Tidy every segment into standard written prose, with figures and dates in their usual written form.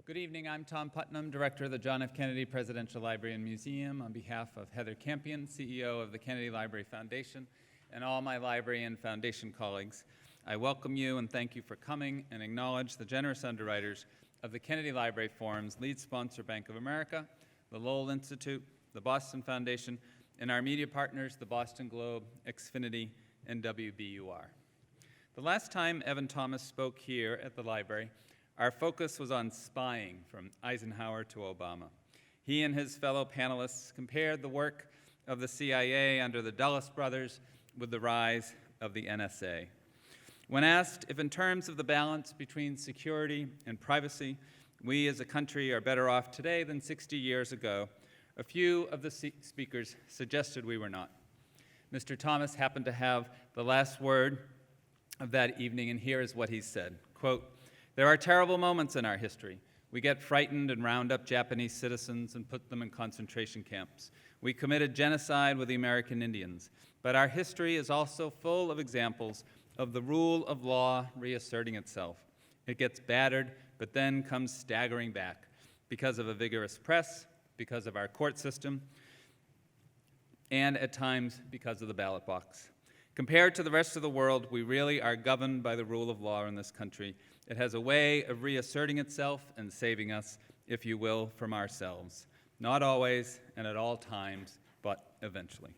Good evening. I'm Tom Putnam, Director of the John F. Kennedy Presidential Library and Museum. On behalf of Heather Campion, CEO of the Kennedy Library Foundation, and all my library and foundation colleagues, I welcome you and thank you for coming and acknowledge the generous underwriters of the Kennedy Library Forum's lead sponsor, Bank of America, the Lowell Institute, the Boston Foundation, and our media partners, the Boston Globe, Xfinity, and WBUR. The last time Evan Thomas spoke here at the library, our focus was on spying from Eisenhower to Obama. He and his fellow panelists compared the work of the CIA under the Dulles brothers with the rise of the NSA. When asked if in terms of the balance between security and privacy, we as a country are better off today than 60 years ago, a few of the speakers suggested we were not. Mr. Thomas happened to have the last word of that evening, and here is what he said, quote, "There are terrible moments in our history. We get frightened and round up Japanese citizens and put them in concentration camps. We committed genocide with the American Indians. But our history is also full of examples of the rule of law reasserting itself. It gets battered, but then comes staggering back because of a vigorous press, because of our court system, and at times because of the ballot box. Compared to the rest of the world, we really are governed by the rule of law in this country. It has a way of reasserting itself and saving us, if you will, from ourselves. Not always and at all times, but eventually."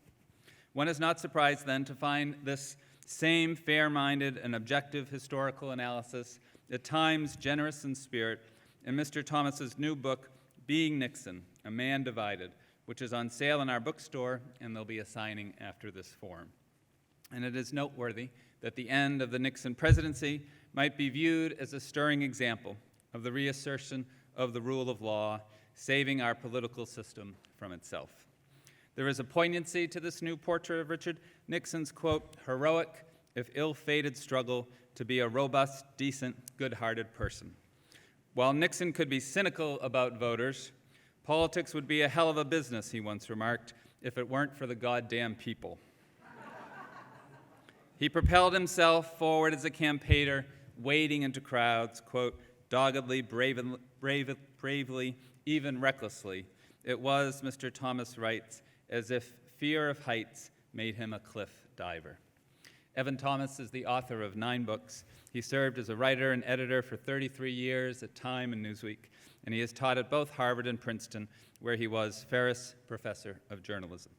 One is not surprised then to find this same fair-minded and objective historical analysis, at times generous in spirit, in Mr. Thomas's new book, Being Nixon, A Man Divided, which is on sale in our bookstore, and there'll be a signing after this forum. And it is noteworthy that the end of the Nixon presidency might be viewed as a stirring example of the reassertion of the rule of law, saving our political system from itself. There is a poignancy to this new portrait of Richard Nixon's, quote, "heroic, if ill-fated struggle to be a robust, decent, good-hearted person." While Nixon could be cynical about voters, politics would be a hell of a business, he once remarked, if it weren't for the goddamn people. He propelled himself forward as a campaigner, wading into crowds, quote, "doggedly, bravely, even recklessly. It was," Mr. Thomas writes, "as if fear of heights made him a cliff diver." Evan Thomas is the author of 9 books. He served as a writer and editor for 33 years at Time and Newsweek, and he has taught at both Harvard and Princeton, where he was Ferris Professor of Journalism.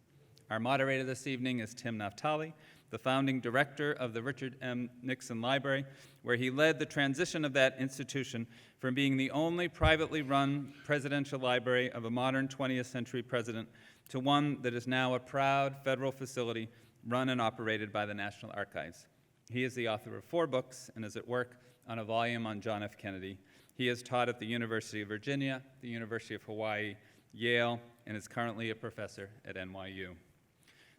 Our moderator this evening is Tim Naftali, the founding director of the Richard M. Nixon Library, where he led the transition of that institution from being the only privately run presidential library of a modern 20th century president to one that is now a proud federal facility run and operated by the National Archives. He is the author of 4 books and is at work on a volume on John F. Kennedy. He has taught at the University of Virginia, the University of Hawaii, Yale, and is currently a professor at NYU.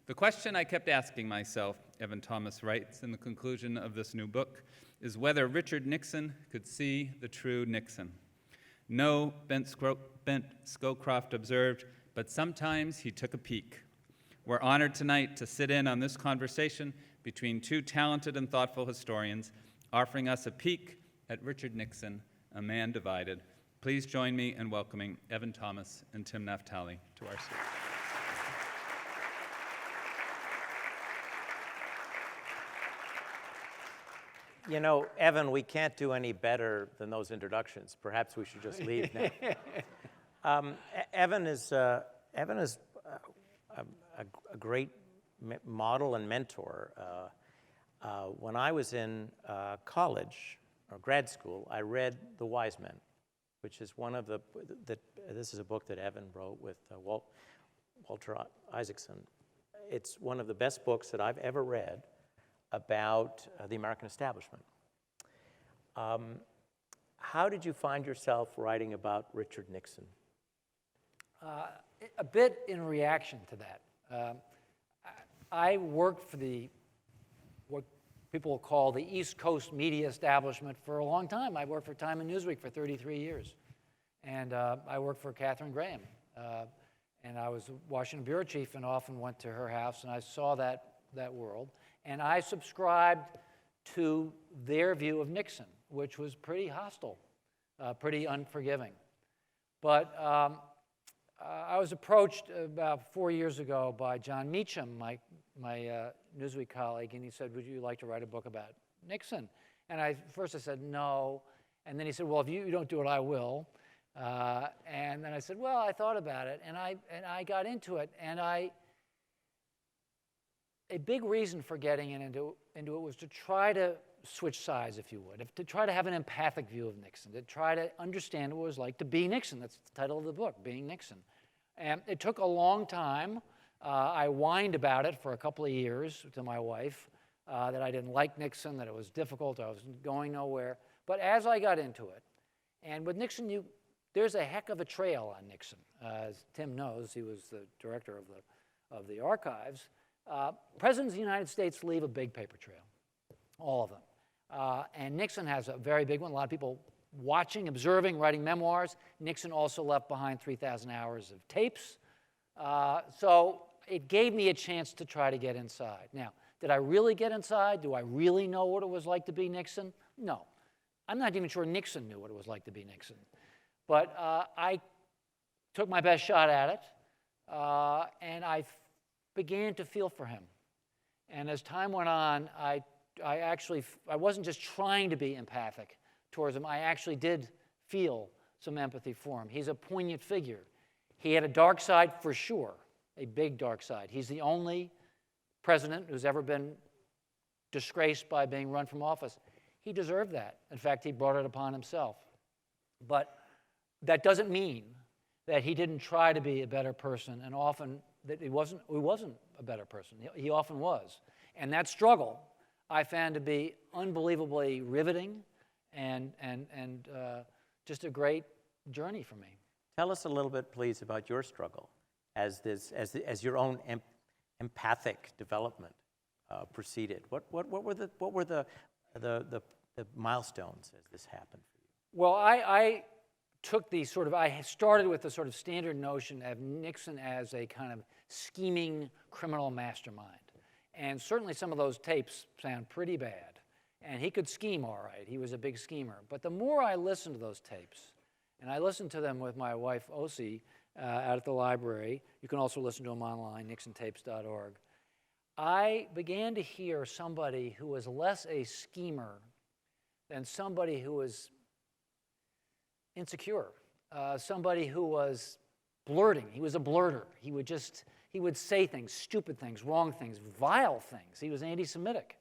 The question I kept asking myself, Evan Thomas writes in the conclusion of this new book, is whether Richard Nixon could see the true Nixon. No, Bent Scowcroft observed, but sometimes he took a peek. We're honored tonight to sit in on this conversation between 2 talented and thoughtful historians, offering us a peek at Richard Nixon, A Man Divided. Please join me in welcoming Evan Thomas and Tim Naftali to our stage. You know, Evan, we can't do any better than those introductions. Perhaps we should just leave now. Evan is a great model and mentor. When I was in college or grad school, I read The Wise Men, which is one of this is a book that Evan wrote with Walter Isaacson. It's one of the best books that I've ever read about the American establishment. How did you find yourself writing about Richard Nixon? A bit in reaction to that. I worked for what people will call the East Coast media establishment for a long time. I worked for Time and Newsweek for 33 years. And I worked for Katharine Graham. And I was a Washington bureau chief and often went to her house, and I saw that world. And I subscribed to their view of Nixon, which was pretty hostile. pretty unforgiving. But I was approached about 4 years ago by John Meacham, my Newsweek colleague, and he said, would you like to write a book about Nixon? And first I said no, and then he said, well, if you don't do it, I will. And then I said, well, I thought about it, and I got into it, and a big reason for getting into it was to try to switch sides, if you would, to try to have an empathic view of Nixon, to try to understand what it was like to be Nixon. That's the title of the book, Being Nixon. And it took a long time. I whined about it for a couple of years to my wife, that I didn't like Nixon, that it was difficult, I was going nowhere. But as I got into it, and with Nixon, there's a heck of a trail on Nixon. As Tim knows, he was the director of the archives. Presidents of the United States leave a big paper trail, all of them. And Nixon has a very big one. A lot of people watching, observing, writing memoirs. Nixon also left behind 3,000 hours of tapes. So it gave me a chance to try to get inside. Now, did I really get inside? Do I really know what it was like to be Nixon? No. I'm not even sure Nixon knew what it was like to be Nixon. But I took my best shot at it, and I began to feel for him. And as time went on, I wasn't just trying to be empathic towards him. I actually did feel some empathy for him. He's a poignant figure. He had a dark side for sure, a big dark side. He's the only president who's ever been disgraced by being run from office. He deserved that. In fact, he brought it upon himself. But that doesn't mean that he didn't try to be a better person, and often that he wasn't a better person. He often was. And that struggle I found to be unbelievably riveting and just a great journey for me. Tell us a little bit, please, about your struggle as your own empathic development proceeded. What were the milestones as this happened for you? Well, I took I started with the sort of standard notion of Nixon as a kind of scheming criminal mastermind. And certainly some of those tapes sound pretty bad. And he could scheme all right. He was a big schemer. But the more I listened to those tapes, and I listened to them with my wife, Osi, out at the library. You can also listen to them online, nixontapes.org. I began to hear somebody who was less a schemer than somebody who was insecure, somebody who was blurting. He was a blurter. He would say things, stupid things, wrong things, vile things. He was anti-Semitic.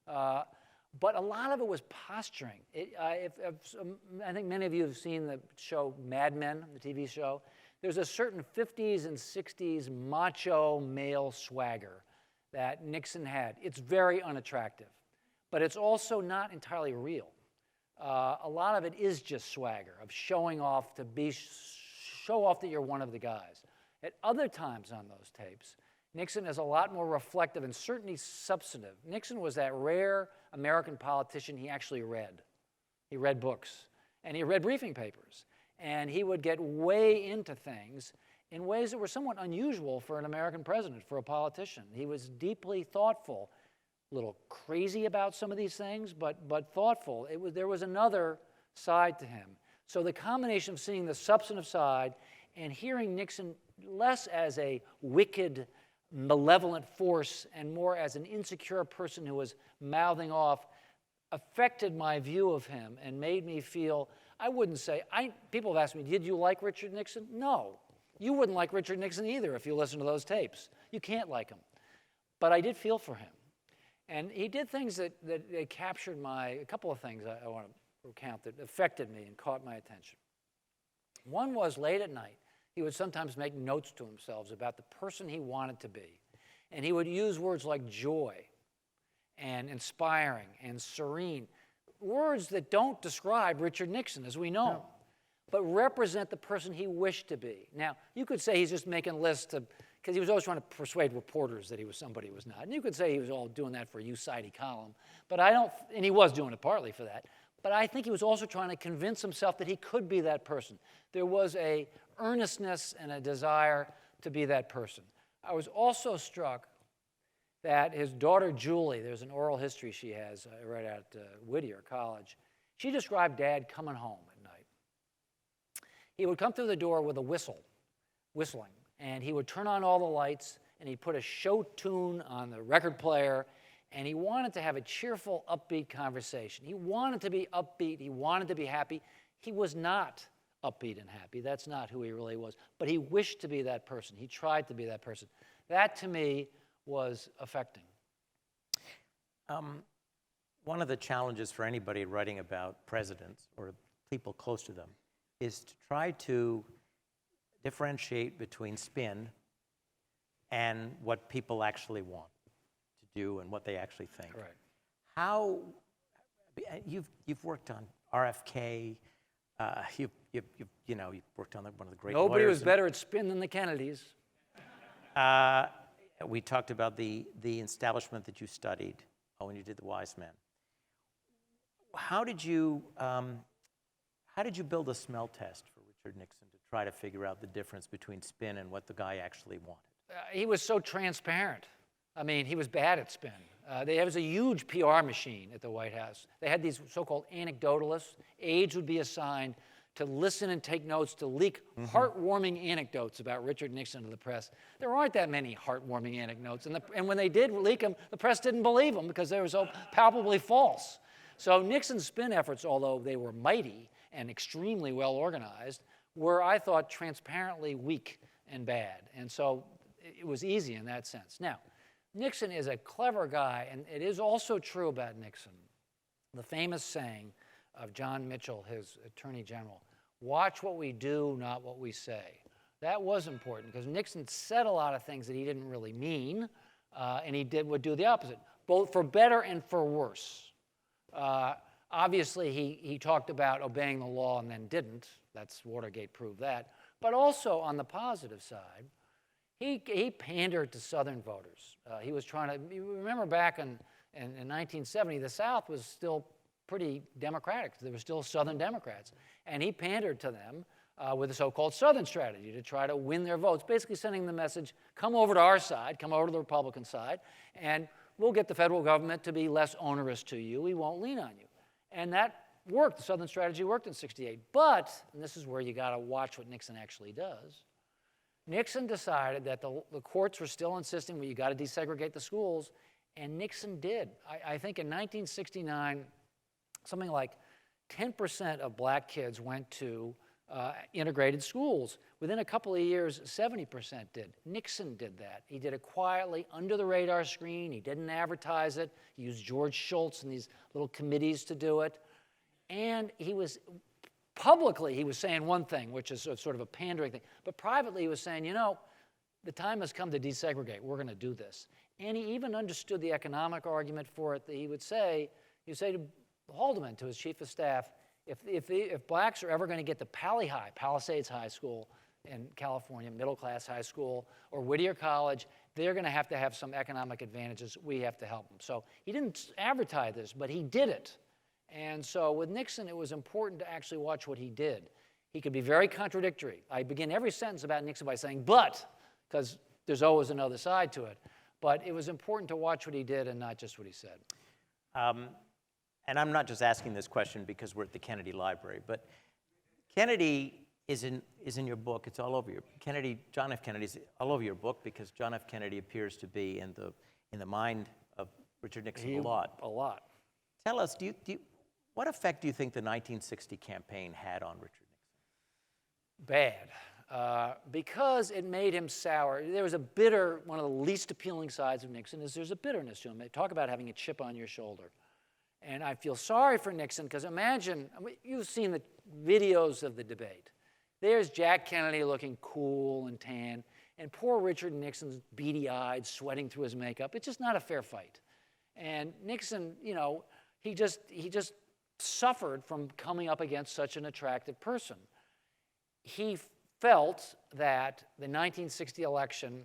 But a lot of it was posturing. I think many of you have seen the show Mad Men, the TV show. There's a certain 50s and 60s macho male swagger that Nixon had. It's very unattractive, but it's also not entirely real. A lot of it is just swagger, of showing off show off that you're one of the guys. At other times on those tapes, Nixon is a lot more reflective and certainly substantive. Nixon was that rare American politician he actually read. He read books, and he read briefing papers. And he would get way into things in ways that were somewhat unusual for an American president, for a politician. He was deeply thoughtful, a little crazy about some of these things, but thoughtful. There was another side to him. So the combination of seeing the substantive side and hearing Nixon less as a wicked, malevolent force and more as an insecure person who was mouthing off affected my view of him and made me feel, I wouldn't say, people have asked me, did you like Richard Nixon? No. You wouldn't like Richard Nixon either if you listen to those tapes. You can't like him. But I did feel for him. And he did things that captured a couple of things I want to recount that affected me and caught my attention. One was late at night, he would sometimes make notes to himself about the person he wanted to be. And he would use words like joy and inspiring and serene, words that don't describe Richard Nixon as we know, no, but represent the person he wished to be. Now, you could say he's just making lists because he was always trying to persuade reporters that he was somebody he was not. And you could say he was all doing that for a UCID column, but and he was doing it partly for that. But I think he was also trying to convince himself that he could be that person. There was a earnestness and a desire to be that person. I was also struck that his daughter Julie, there's an oral history she has right at Whittier College, she described Dad coming home at night. He would come through the door with a whistling, and he would turn on all the lights, and he'd put a show tune on the record player, and he wanted to have a cheerful, upbeat conversation. He wanted to be upbeat. He wanted to be happy. He was not upbeat and happy. That's not who he really was. But he wished to be that person. He tried to be that person. That, to me, was affecting. One of the challenges for anybody writing about presidents or people close to them is to try to differentiate between spin and what people actually want to do and what they actually think. Correct. How you've worked on RFK, you've worked on one of the great Nobody lawyers was better at spin than the Kennedys. We talked about the establishment that you studied when you did the Wise Men. How did you build a smell test for Richard Nixon to try to figure out the difference between spin and what the guy actually wanted? He was so transparent. I mean, he was bad at spin. There was a huge PR machine at the White House. They had these so-called anecdotalists. Aides would be assigned to listen and take notes, to leak heartwarming anecdotes about Richard Nixon to the press. There aren't that many heartwarming anecdotes. And when they did leak them, the press didn't believe them because they were so palpably false. So Nixon's spin efforts, although they were mighty and extremely well organized, were, I thought, transparently weak and bad. And so it was easy in that sense. Now, Nixon is a clever guy, and it is also true about Nixon, the famous saying of John Mitchell, his attorney general, watch what we do, not what we say. That was important because Nixon said a lot of things that he didn't really mean, and he would do the opposite, both for better and for worse. Obviously, he talked about obeying the law and then didn't. That's Watergate proved that. But also on the positive side, he pandered to Southern voters. He was trying to, you remember back in 1970, the South was still pretty Democratic. There were still Southern Democrats. And he pandered to them with the so-called Southern strategy to try to win their votes, basically sending the message, come over to our side, come over to the Republican side, and we'll get the federal government to be less onerous to you. We won't lean on you. And that worked. The Southern strategy worked in '68. But, and this is where you got to watch what Nixon actually does, Nixon decided that the courts were still insisting, well, you got to desegregate the schools, and Nixon did. I think in 1969, something like 10% of black kids went to integrated schools. Within a couple of years, 70% did. Nixon did that. He did it quietly, under the radar screen. He didn't advertise it. He used George Shultz and these little committees to do it. And he was, publicly, he was saying one thing, which is sort of a pandering thing. But privately, he was saying, you know, the time has come to desegregate. We're going to do this. And he even understood the economic argument for it. That he would say to Haldeman, to his chief of staff, if blacks are ever going to get to Palisades High School in California, middle-class high school, or Whittier College, they're going to have some economic advantages. We have to help them. So he didn't advertise this, but he did it. And so with Nixon, it was important to actually watch what he did. He could be very contradictory. I begin every sentence about Nixon by saying, but, because there's always another side to it. But it was important to watch what he did and not just what he said. And I'm not just asking this question because we're at the Kennedy Library, but Kennedy is in your book. It's all over your John F. Kennedy's all over your book because John F. Kennedy appears to be in the mind of Richard Nixon a lot. A lot. Tell us, what effect do you think the 1960 campaign had on Richard Nixon? Bad. Because it made him sour. There was one of the least appealing sides of Nixon is there's a bitterness to him. They talk about having a chip on your shoulder. And I feel sorry for Nixon because imagine, you've seen the videos of the debate. There's Jack Kennedy looking cool and tan, and poor Richard Nixon's beady-eyed, sweating through his makeup. It's just not a fair fight. And Nixon, you know, he just suffered from coming up against such an attractive person. He felt that the 1960 election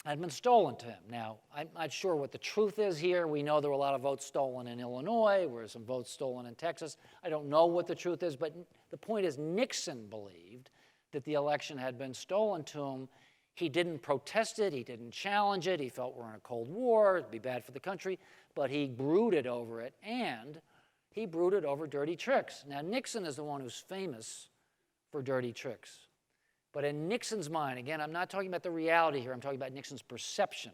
had been stolen to him. Now, I'm not sure what the truth is here. We know there were a lot of votes stolen in Illinois. There were some votes stolen in Texas. I don't know what the truth is, but the point is Nixon believed that the election had been stolen to him. He didn't protest it. He didn't challenge it. He felt we're in a Cold War. It'd be bad for the country. But he brooded over it, and he brooded over dirty tricks. Now, Nixon is the one who's famous for dirty tricks. But in Nixon's mind, again, I'm not talking about the reality here, I'm talking about Nixon's perception.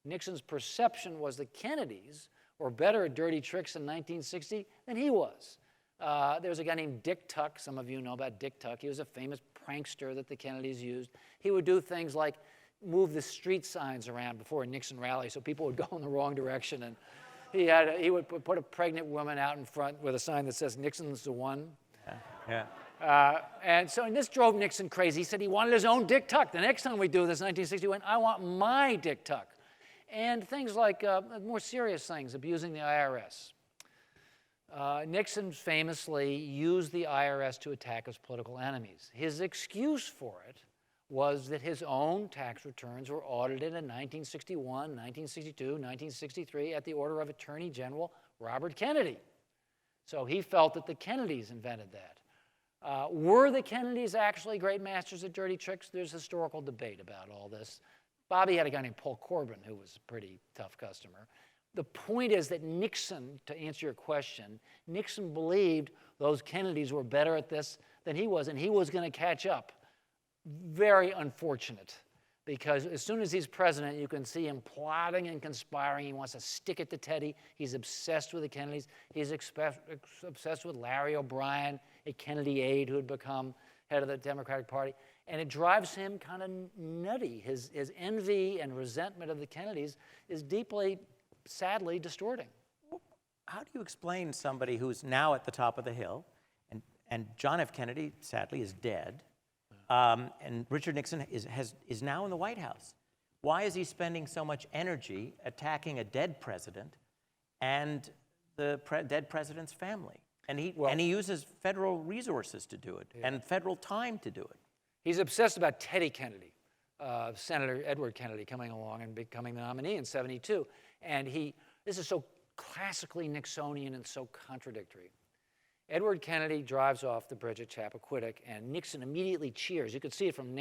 Nixon's perception was the Kennedys were better at dirty tricks in 1960 than he was. There was a guy named Dick Tuck. Some of you know about Dick Tuck. He was a famous prankster that the Kennedys used. He would do things like move the street signs around before a Nixon rally so people would go in the wrong direction. And he would put a pregnant woman out in front with a sign that says, "Nixon's the one." Yeah. And this drove Nixon crazy. He said he wanted his own Dick Tuck. The next time we do this, 1961, I want my Dick Tuck. And things like more serious things, abusing the IRS. Nixon famously used the IRS to attack his political enemies. His excuse for it was that his own tax returns were audited in 1961, 1962, 1963 at the order of Attorney General Robert Kennedy. So he felt that the Kennedys invented that. Were the Kennedys actually great masters at dirty tricks? There's historical debate about all this. Bobby had a guy named Paul Corbin who was a pretty tough customer. The point is that Nixon, to answer your question, Nixon believed those Kennedys were better at this than he was, and he was going to catch up. Very unfortunate, because as soon as he's president, you can see him plotting and conspiring. He wants to stick it to Teddy. He's obsessed with the Kennedys. He's obsessed with Larry O'Brien, a Kennedy aide who had become head of the Democratic Party. And it drives him kind of nutty. His envy and resentment of the Kennedys is deeply, sadly, distorting. How do you explain somebody who's now at the top of the hill, and John F. Kennedy, sadly, is dead, and Richard Nixon is now in the White House? Why is he spending so much energy attacking a dead president and the dead president's family? And he uses federal resources to do it, and federal time to do it. He's obsessed about Teddy Kennedy, Senator Edward Kennedy, coming along and becoming the nominee in '72. And this is so classically Nixonian and so contradictory. Edward Kennedy drives off the bridge at Chappaquiddick, and Nixon immediately cheers. You could see it from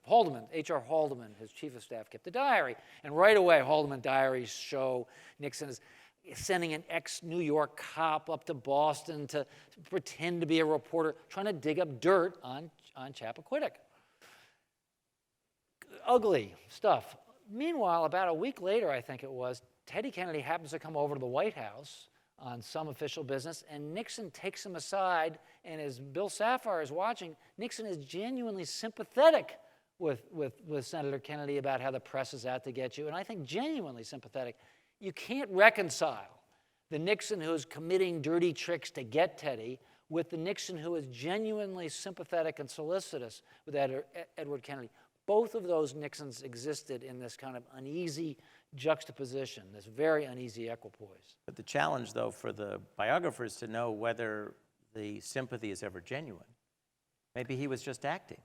Haldeman, H.R. Haldeman, his chief of staff, kept a diary. And right away, Haldeman diaries show Nixon is sending an ex-New York cop up to Boston to pretend to be a reporter, trying to dig up dirt on Chappaquiddick. Ugly stuff. Meanwhile, about a week later, I think it was, Teddy Kennedy happens to come over to the White House on some official business, and Nixon takes him aside, and as Bill Safire is watching, Nixon is genuinely sympathetic with Senator Kennedy about how the press is out to get you, and I think genuinely sympathetic. You can't reconcile the Nixon who's committing dirty tricks to get Teddy with the Nixon who is genuinely sympathetic and solicitous with Edward Kennedy. Both of those Nixons existed in this kind of uneasy juxtaposition, this very uneasy equipoise. But the challenge, though, for the biographers to know whether the sympathy is ever genuine. Maybe he was just acting.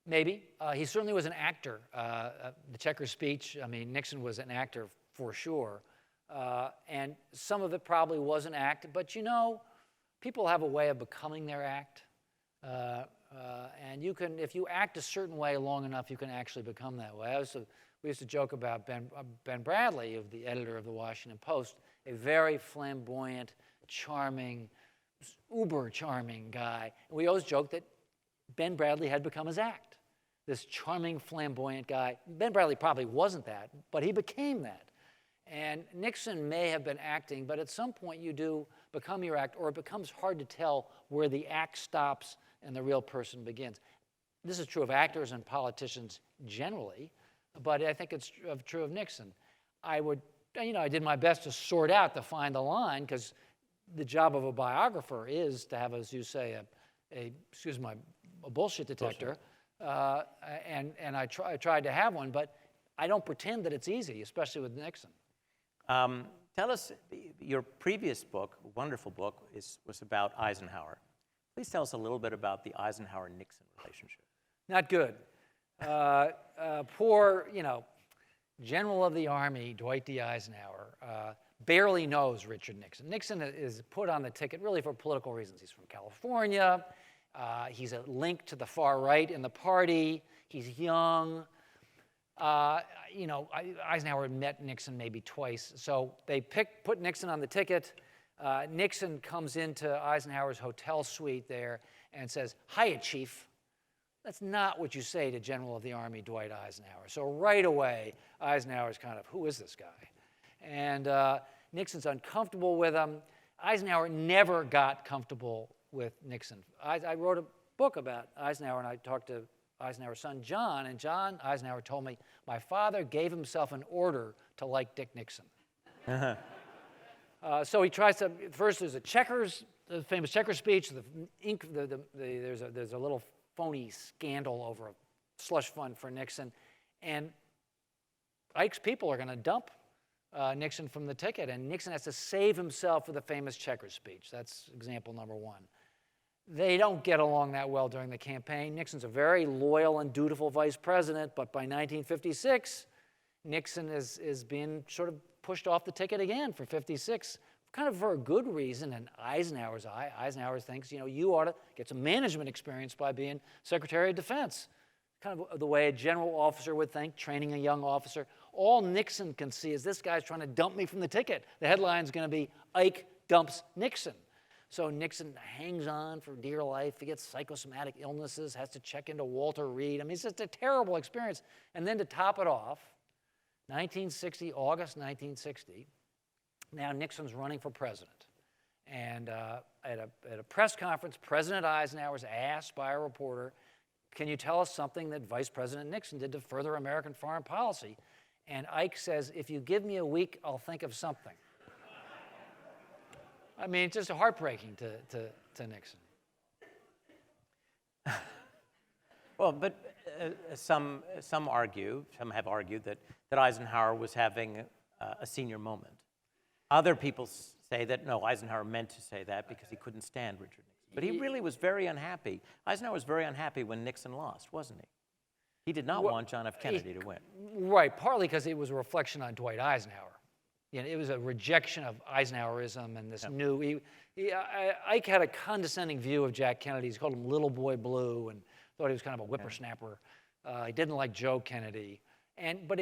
Maybe. He certainly was an actor. The Chequers speech, I mean, Nixon was an actor for sure. And some of it probably was an act, but you know, people have a way of becoming their act. And you can, if you act a certain way long enough, you can actually become that way. We used to joke about Ben Bradlee, the editor of the Washington Post, a very flamboyant, charming, uber charming guy. And we always joked that Ben Bradlee had become his act. This charming, flamboyant guy. Ben Bradlee probably wasn't that, but he became that. And Nixon may have been acting, but at some point you do become your act, or it becomes hard to tell where the act stops and the real person begins. This is true of actors and politicians generally, but I think it's true of Nixon. I did my best to sort out, to find the line, because the job of a biographer is to have, as you say, a bullshit detector. And I tried to have one, but I don't pretend that it's easy, especially with Nixon. Tell us, your previous book, wonderful book, was about Eisenhower. Please tell us a little bit about the Eisenhower-Nixon relationship. Not good. Poor, General of the Army, Dwight D. Eisenhower, barely knows Richard Nixon. Nixon is put on the ticket really for political reasons. He's from California. He's a link to the far right in the party. He's young. Eisenhower had met Nixon maybe twice. So they put Nixon on the ticket. Nixon comes into Eisenhower's hotel suite there and says, "Hiya, Chief." That's not what you say to General of the Army Dwight Eisenhower. So right away, Eisenhower's kind of, who is this guy? And Nixon's uncomfortable with him. Eisenhower never got comfortable with Nixon. I wrote a book about Eisenhower, and I talked to Eisenhower's son, John, and John Eisenhower told me, my father gave himself an order to like Dick Nixon. So he tries to, first there's the famous checkers speech, there's a little phony scandal over a slush fund for Nixon, and Ike's people are going to dump Nixon from the ticket, and Nixon has to save himself for the famous checkers speech. That's example number one. They don't get along that well during the campaign. Nixon's a very loyal and dutiful vice president, but by 1956, Nixon is being sort of pushed off the ticket again for 56, kind of for a good reason in Eisenhower's eye. Eisenhower thinks, you ought to get some management experience by being Secretary of Defense. Kind of the way a general officer would think, training a young officer. All Nixon can see is this guy's trying to dump me from the ticket. The headline's going to be, Ike dumps Nixon. So Nixon hangs on for dear life. He gets psychosomatic illnesses, has to check into Walter Reed. I mean, it's just a terrible experience. And then to top it off, August 1960, now Nixon's running for president. And at a press conference, President Eisenhower was asked by a reporter, can you tell us something that Vice President Nixon did to further American foreign policy? And Ike says, if you give me a week, I'll think of something. I mean, it's just heartbreaking to Nixon. Well, but some have argued that Eisenhower was having a senior moment. Other people say that, no, Eisenhower meant to say that because he couldn't stand Richard Nixon. But he really was very unhappy. Eisenhower was very unhappy when Nixon lost, wasn't he? He did not want John F. Kennedy to win. Right, partly because it was a reflection on Dwight Eisenhower. It was a rejection of Eisenhowerism and this new. Ike had a condescending view of Jack Kennedy. He called him Little Boy Blue and thought he was kind of a whippersnapper. He didn't like Joe Kennedy, but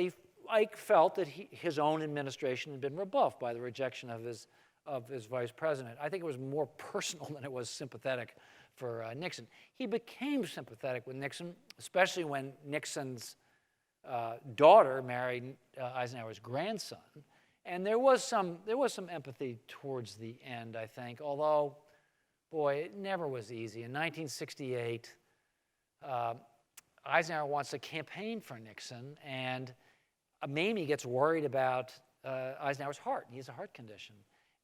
Ike felt that his own administration had been rebuffed by the rejection of his vice president. I think it was more personal than it was sympathetic for Nixon. He became sympathetic with Nixon, especially when Nixon's daughter married Eisenhower's grandson. And there was some empathy towards the end, I think, although, boy, it never was easy. In 1968, Eisenhower wants to campaign for Nixon, and Mamie gets worried about Eisenhower's heart. He has a heart condition.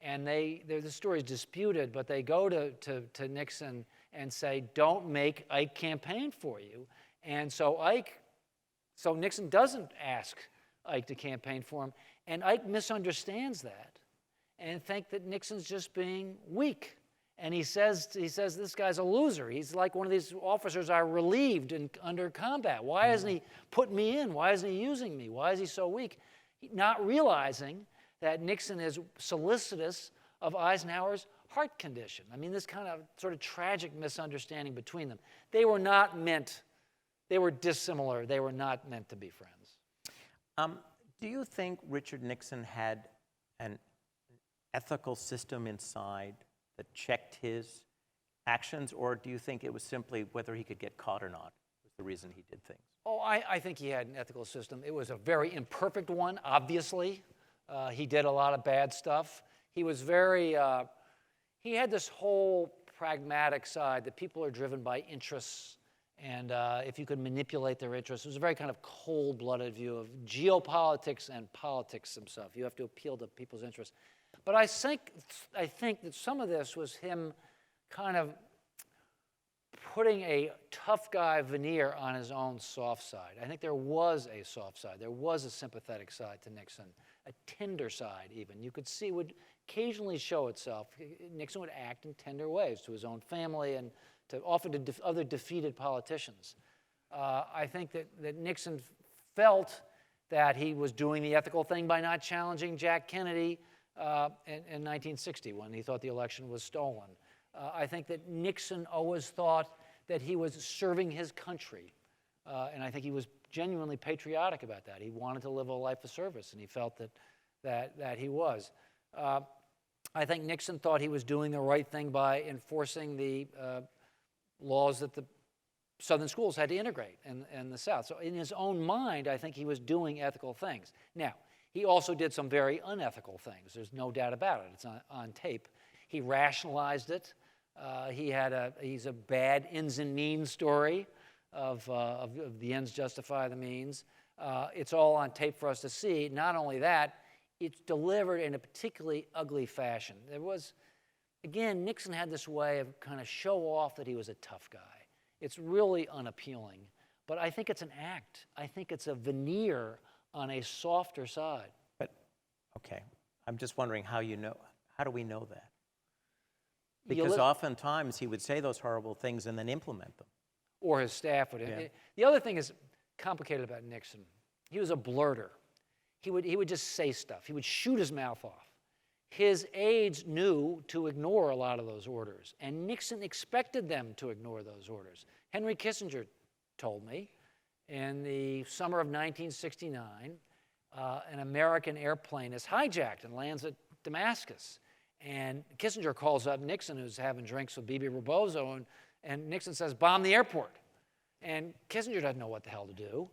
And the story is disputed, but they go to Nixon and say, don't make Ike campaign for you. And so Nixon doesn't ask Ike to campaign for him. And Ike misunderstands that and think that Nixon's just being weak. And he says this guy's a loser. He's like one of these officers I relieved under combat. Why hasn't he put me in? Why isn't he using me? Why is he so weak? Not realizing that Nixon is solicitous of Eisenhower's heart condition. I mean, this kind of sort of tragic misunderstanding between them. They were dissimilar. They were not meant to be friends. Do you think Richard Nixon had an ethical system inside that checked his actions, or do you think it was simply whether he could get caught or not was the reason he did things? Oh, I think he had an ethical system. It was a very imperfect one, obviously. He did a lot of bad stuff. He was he had this whole pragmatic side that people are driven by interests, and if you could manipulate their interests. It was a very kind of cold-blooded view of geopolitics and politics himself. You have to appeal to people's interests. But I think that some of this was him kind of putting a tough guy veneer on his own soft side. I think there was a soft side. There was a sympathetic side to Nixon, a tender side even. You could see would occasionally show itself. Nixon would act in tender ways to his own family and often to other defeated politicians. I think that Nixon felt that he was doing the ethical thing by not challenging Jack Kennedy in 1960 when he thought the election was stolen. I think that Nixon always thought that he was serving his country, and I think he was genuinely patriotic about that. He wanted to live a life of service, and he felt that he was. I think Nixon thought he was doing the right thing by enforcing the laws that the Southern schools had to integrate in the South. So in his own mind, I think he was doing ethical things. Now, he also did some very unethical things. There's no doubt about it. It's on tape. He rationalized it. He's a bad ends and means story of the ends justify the means. It's all on tape for us to see. Not only that, it's delivered in a particularly ugly fashion. There was, again, Nixon had this way of kind of show off that he was a tough guy. It's really unappealing, but I think it's an act. I think it's a veneer on a softer side. But, okay, I'm just wondering how do we know that? Because oftentimes he would say those horrible things and then implement them. Or his staff would. Yeah. The other thing is complicated about Nixon. He was a blurter. He would just say stuff. He would shoot his mouth off. His aides knew to ignore a lot of those orders, and Nixon expected them to ignore those orders. Henry Kissinger told me in the summer of 1969, an American airplane is hijacked and lands at Damascus. And Kissinger calls up Nixon, who's having drinks with Bibi Rebozo, and Nixon says, bomb the airport. And Kissinger doesn't know what the hell to do.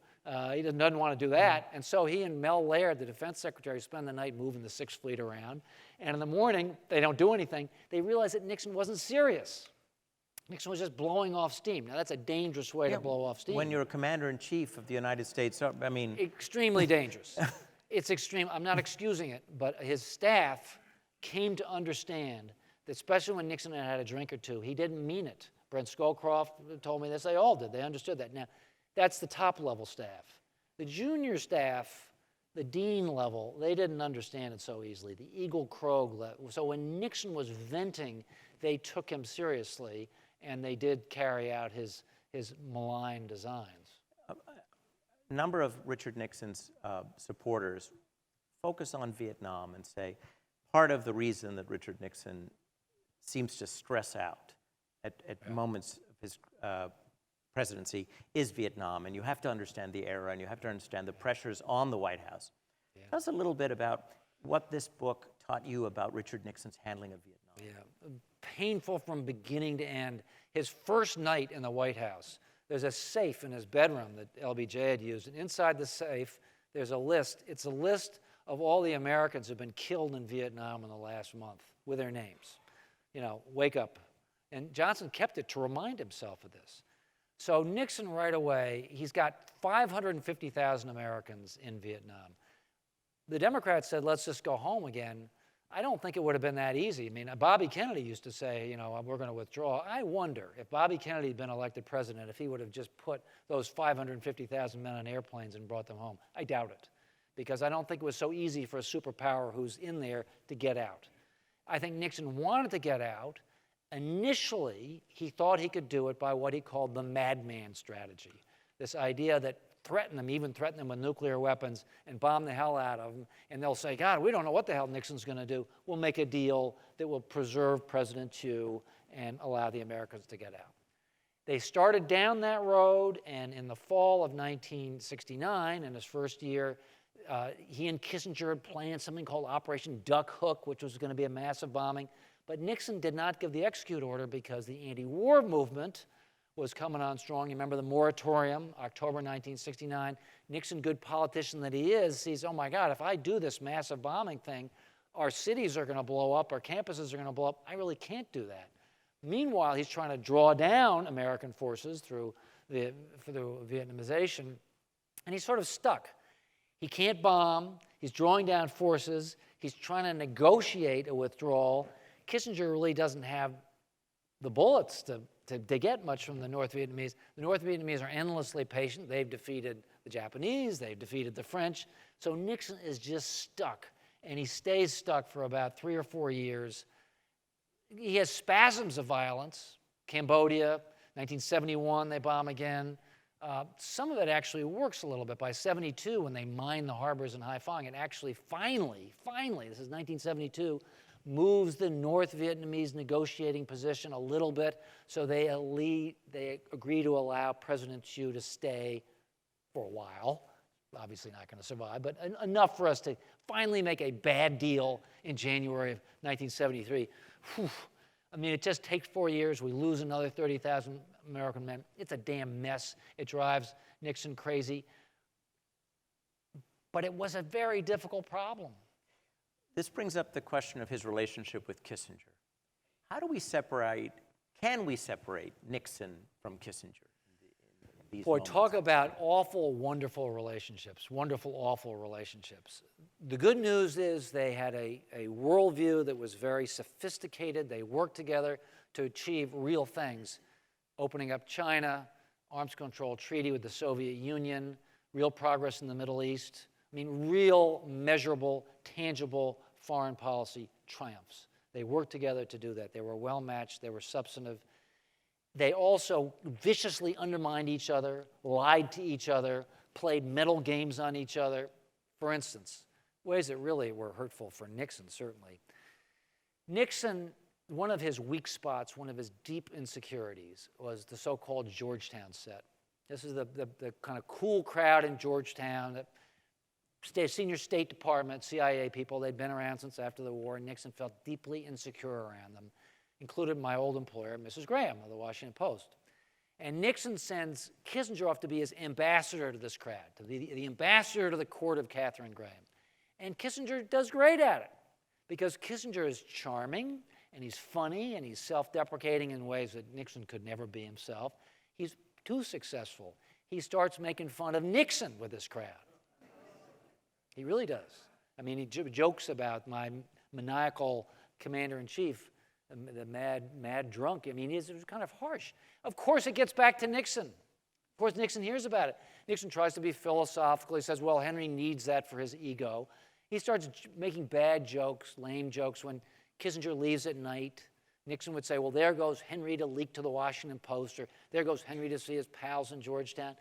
He doesn't want to do that. And so he and Mel Laird, the defense secretary, spend the night moving the Sixth Fleet around. And in the morning, they don't do anything. They realize that Nixon wasn't serious. Nixon was just blowing off steam. Now, that's a dangerous way to blow off steam. When you're a commander-in-chief of the United States, I mean... Extremely dangerous. It's extreme. I'm not excusing it, but his staff came to understand that, especially when Nixon had had a drink or two, he didn't mean it. Brent Scowcroft told me this. They all did. They understood that. Now, that's the top-level staff. The junior staff, the dean level, they didn't understand it so easily. The Eagle Krogh level. So when Nixon was venting, they took him seriously, and they did carry out his malign designs. A number of Richard Nixon's supporters focus on Vietnam and say part of the reason that Richard Nixon seems to stress out at moments of his presidency is Vietnam, and you have to understand the era, and you have to understand the pressures on the White House. Yeah. Tell us a little bit about what this book taught you about Richard Nixon's handling of Vietnam. Yeah, painful from beginning to end. His first night in the White House, there's a safe in his bedroom that LBJ had used, and inside the safe, there's a list. It's a list of all the Americans who've been killed in Vietnam in the last month with their names. You know, wake up. And Johnson kept it to remind himself of this. So Nixon right away, he's got 550,000 Americans in Vietnam. The Democrats said, let's just go home again. I don't think it would have been that easy. I mean, Bobby Kennedy used to say, you know, we're going to withdraw. I wonder if Bobby Kennedy had been elected president, if he would have just put those 550,000 men on airplanes and brought them home. I doubt it, because I don't think it was so easy for a superpower who's in there to get out. I think Nixon wanted to get out. Initially, he thought he could do it by what he called the madman strategy, this idea that even threaten them with nuclear weapons and bomb the hell out of them, and they'll say, God, we don't know what the hell Nixon's going to do. We'll make a deal that will preserve President Thieu and allow the Americans to get out. They started down that road, and in the fall of 1969, in his first year, he and Kissinger had planned something called Operation Duck Hook, which was going to be a massive bombing. But Nixon did not give the execute order because the anti-war movement was coming on strong. You remember the moratorium, October 1969. Nixon, good politician that he is, sees, oh my God, if I do this massive bombing thing, our cities are going to blow up, our campuses are going to blow up. I really can't do that. Meanwhile, he's trying to draw down American forces through Vietnamization, and he's sort of stuck. He can't bomb. He's drawing down forces. He's trying to negotiate a withdrawal. Kissinger really doesn't have the bullets to get much from the North Vietnamese. The North Vietnamese are endlessly patient. They've defeated the Japanese. They've defeated the French. So Nixon is just stuck, and he stays stuck for about 3 or 4 years. He has spasms of violence. Cambodia, 1971, they bomb again. Some of it actually works a little bit. By 72, when they mine the harbors in Haiphong, it actually finally, this is 1972, moves the North Vietnamese negotiating position a little bit, so they agree to allow President Thieu to stay for a while. Obviously not going to survive, but enough for us to finally make a bad deal in January of 1973. Whew. I mean, it just takes 4 years. We lose another 30,000 American men. It's a damn mess. It drives Nixon crazy. But it was a very difficult problem. This brings up the question of his relationship with Kissinger. How do we separate, can we separate Nixon from Kissinger? In these Boy, moments? talk about awful, wonderful relationships, wonderful, awful relationships. The good news is they had a worldview that was very sophisticated. They worked together to achieve real things, opening up China, arms control treaty with the Soviet Union, real progress in the Middle East. I mean, real, measurable, tangible foreign policy triumphs. They worked together to do that. They were well matched. They were substantive. They also viciously undermined each other, lied to each other, played mental games on each other. For instance, ways that really were hurtful for Nixon, certainly. Nixon, one of his weak spots, one of his deep insecurities was the so-called Georgetown set. This is the kind of cool crowd in Georgetown that senior State Department, CIA people, they'd been around since after the war, and Nixon felt deeply insecure around them, included my old employer, Mrs. Graham of the Washington Post. And Nixon sends Kissinger off to be his ambassador to this crowd, to be the ambassador to the court of Katharine Graham. And Kissinger does great at it, because Kissinger is charming, and he's funny, and he's self-deprecating in ways that Nixon could never be himself. He's too successful. He starts making fun of Nixon with this crowd. He really does. I mean, he jokes about my maniacal commander-in-chief, the mad drunk. I mean, it was kind of harsh. Of course, it gets back to Nixon. Of course, Nixon hears about it. Nixon tries to be philosophical. He says, well, Henry needs that for his ego. He starts making bad jokes, lame jokes. When Kissinger leaves at night, Nixon would say, well, there goes Henry to leak to the Washington Post, or there goes Henry to see his pals in Georgetown.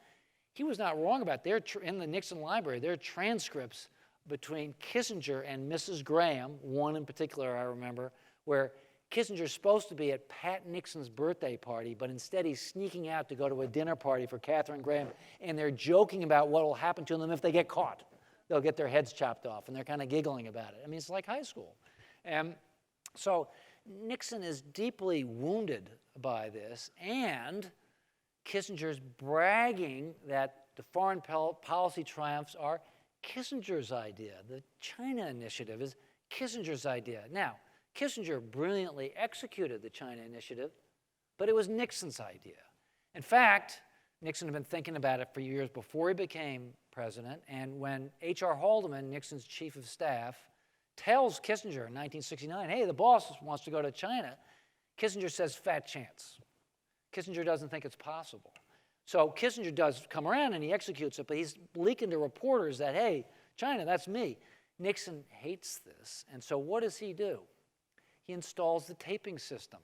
He was not wrong about it. In the Nixon library, there are transcripts between Kissinger and Mrs. Graham, one in particular I remember, where Kissinger's supposed to be at Pat Nixon's birthday party, but instead he's sneaking out to go to a dinner party for Katharine Graham, and they're joking about what will happen to them if they get caught. They'll get their heads chopped off, and they're kind of giggling about it. I mean, it's like high school. And so Nixon is deeply wounded by this, and Kissinger's bragging that the foreign policy triumphs are Kissinger's idea. The China initiative is Kissinger's idea. Now, Kissinger brilliantly executed the China initiative, but it was Nixon's idea. In fact, Nixon had been thinking about it for years before he became president, and when H.R. Haldeman, Nixon's chief of staff, tells Kissinger in 1969, hey, the boss wants to go to China, Kissinger says, fat chance. Kissinger doesn't think it's possible. So Kissinger does come around and he executes it, but he's leaking to reporters that, hey, China, that's me. Nixon hates this, and so what does he do? He installs the taping system.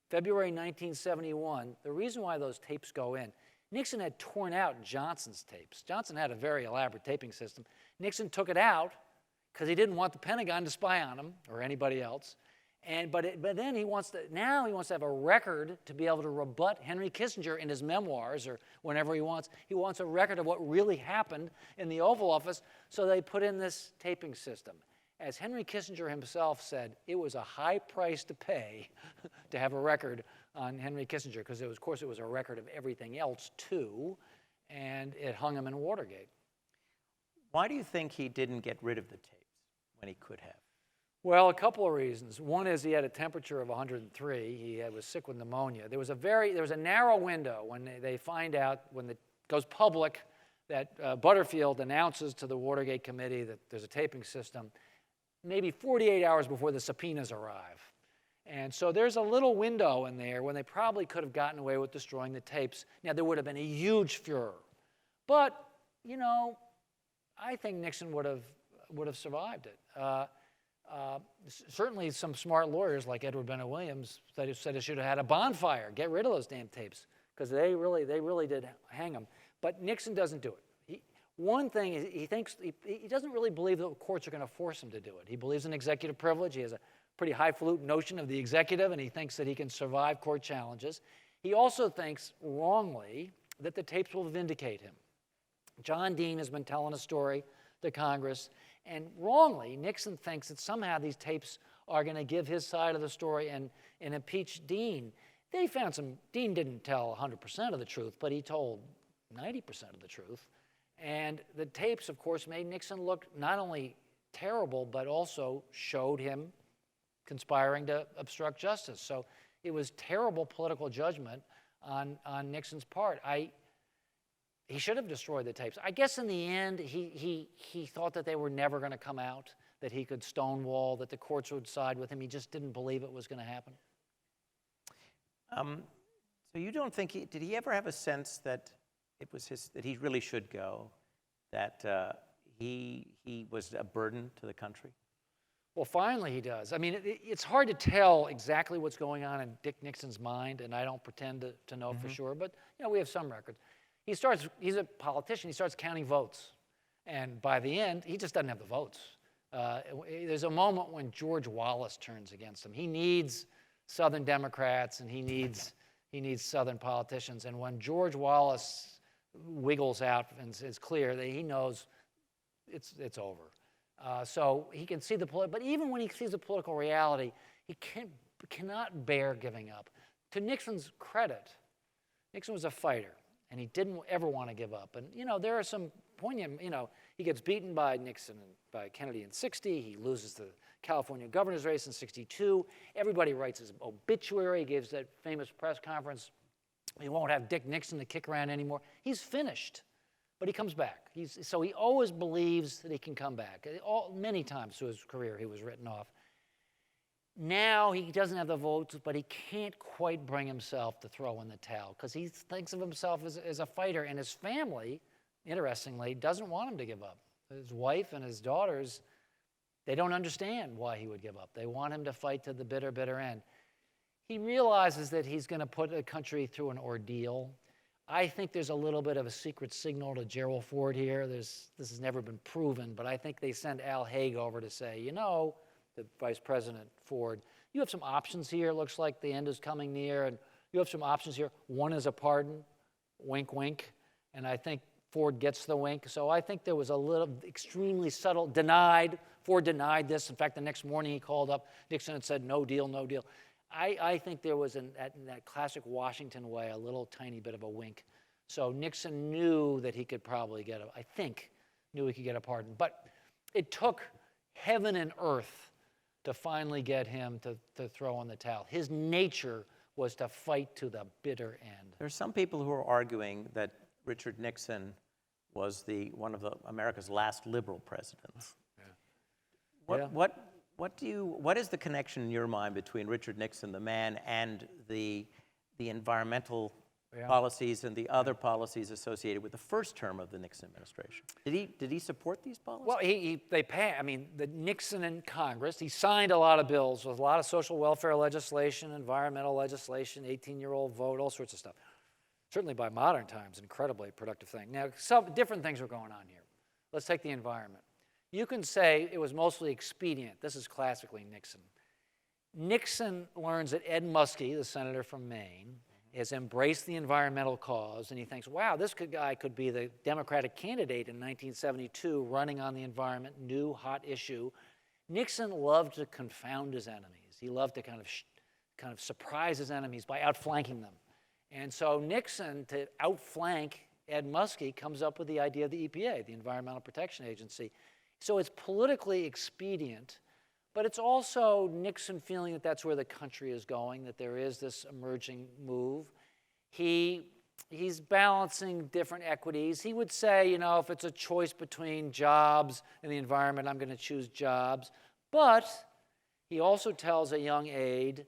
February 1971, the reason why those tapes go in, Nixon had torn out Johnson's tapes. Johnson had a very elaborate taping system. Nixon took it out because he didn't want the Pentagon to spy on him or anybody else. But then he wants to have a record to be able to rebut Henry Kissinger in his memoirs or whenever he wants. He wants a record of what really happened in the Oval Office, so they put in this taping system. As Henry Kissinger himself said, it was a high price to pay to have a record on Henry Kissinger, because of course it was a record of everything else too, and it hung him in Watergate. Why do you think he didn't get rid of the tapes when he could have? Well, a couple of reasons. One is he had a temperature of 103. He was sick with pneumonia. There was a narrow window when they find out, when it goes public, that Butterfield announces to the Watergate committee that there's a taping system, maybe 48 hours before the subpoenas arrive. And so there's a little window in there when they probably could have gotten away with destroying the tapes. Now, there would have been a huge furor. But, you know, I think Nixon would have survived it. Certainly some smart lawyers like Edward Bennett Williams said he should have had a bonfire, get rid of those damn tapes, because they really did hang him. But Nixon doesn't do it. One thing is he doesn't really believe that the courts are going to force him to do it. He believes in executive privilege. He has a pretty highfalutin notion of the executive, and he thinks that he can survive court challenges. He also thinks, wrongly, that the tapes will vindicate him. John Dean has been telling a story to Congress, and wrongly, Nixon thinks that somehow these tapes are going to give his side of the story and impeach Dean. They found Dean didn't tell 100% of the truth, but he told 90% of the truth. And the tapes, of course, made Nixon look not only terrible, but also showed him conspiring to obstruct justice. So it was terrible political judgment on Nixon's part. He should have destroyed the tapes. I guess in the end, he thought that they were never going to come out, that he could stonewall, that the courts would side with him. He just didn't believe it was going to happen. So you don't think did he ever have a sense that it was that he really should go, that he was a burden to the country? Well, finally he does. I mean, it's hard to tell exactly what's going on in Dick Nixon's mind, and I don't pretend to know for sure, but we have some records. He's a politician, he starts counting votes. And by the end, he just doesn't have the votes. There's a moment when George Wallace turns against him. He needs Southern Democrats and he needs Southern politicians. And when George Wallace wiggles out and is clear that he knows it's over. So he can see but even when he sees the political reality, he cannot bear giving up. To Nixon's credit, Nixon was a fighter, and he didn't ever want to give up. And there are some poignant. He gets beaten by Nixon and by Kennedy in '60. He loses the California governor's race in '62. Everybody writes his obituary. He gives that famous press conference. He won't have Dick Nixon to kick around anymore. He's finished. But he comes back. So he always believes that he can come back. Many times through his career, he was written off. Now he doesn't have the votes, but he can't quite bring himself to throw in the towel because he thinks of himself as a fighter. And his family, interestingly, doesn't want him to give up. His wife and his daughters, they don't understand why he would give up. They want him to fight to the bitter, bitter end. He realizes that he's going to put the country through an ordeal. I think there's a little bit of a secret signal to Gerald Ford here. This has never been proven, but I think they send Al Haig over to say, the Vice President Ford, you have some options here. It looks like the end is coming near, and you have some options here. One is a pardon, wink, wink, and I think Ford gets the wink. So I think there was a little extremely subtle, Ford denied this. In fact, the next morning he called up Nixon and said, no deal, no deal. I think there was, in that classic Washington way, a little tiny bit of a wink. So Nixon knew that he could probably knew he could get a pardon. But it took heaven and earth to finally get him to throw in the towel. His nature was to fight to the bitter end. There are some people who are arguing that Richard Nixon was one of America's last liberal presidents. What is the connection in your mind between Richard Nixon, the man, and the environmental policies and the other policies associated with the first term of the Nixon administration? Did he support these policies? Well, they passed. I mean, the Nixon in Congress, he signed a lot of bills with a lot of social welfare legislation, environmental legislation, 18-year-old vote, all sorts of stuff. Certainly by modern times, an incredibly productive thing. Now, some different things are going on here. Let's take the environment. You can say it was mostly expedient. This is classically Nixon. Nixon learns that Ed Muskie, the senator from Maine, has embraced the environmental cause, and he thinks, wow, this guy could be the Democratic candidate in 1972 running on the environment, new hot issue. Nixon loved to confound his enemies. He loved to kind of surprise his enemies by outflanking them. And so Nixon, to outflank Ed Muskie, comes up with the idea of the EPA, the Environmental Protection Agency. So it's politically expedient, but it's also Nixon feeling that that's where the country is going, that there is this emerging move. He's balancing different equities. He would say, if it's a choice between jobs and the environment, I'm going to choose jobs. But he also tells a young aide,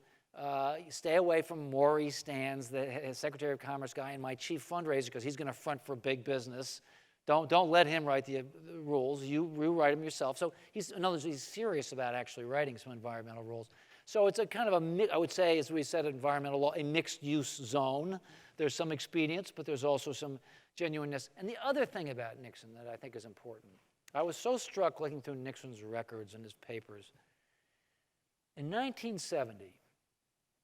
stay away from Maurice Stans, the Secretary of Commerce guy, and my chief fundraiser, because he's going to front for big business. Don't let him write the rules. You write them yourself. So in other words, he's serious about actually writing some environmental rules. So it's a kind of I would say, as we said, environmental law, a mixed-use zone. There's some expedience, but there's also some genuineness. And the other thing about Nixon that I think is important, I was so struck looking through Nixon's records and his papers. In 1970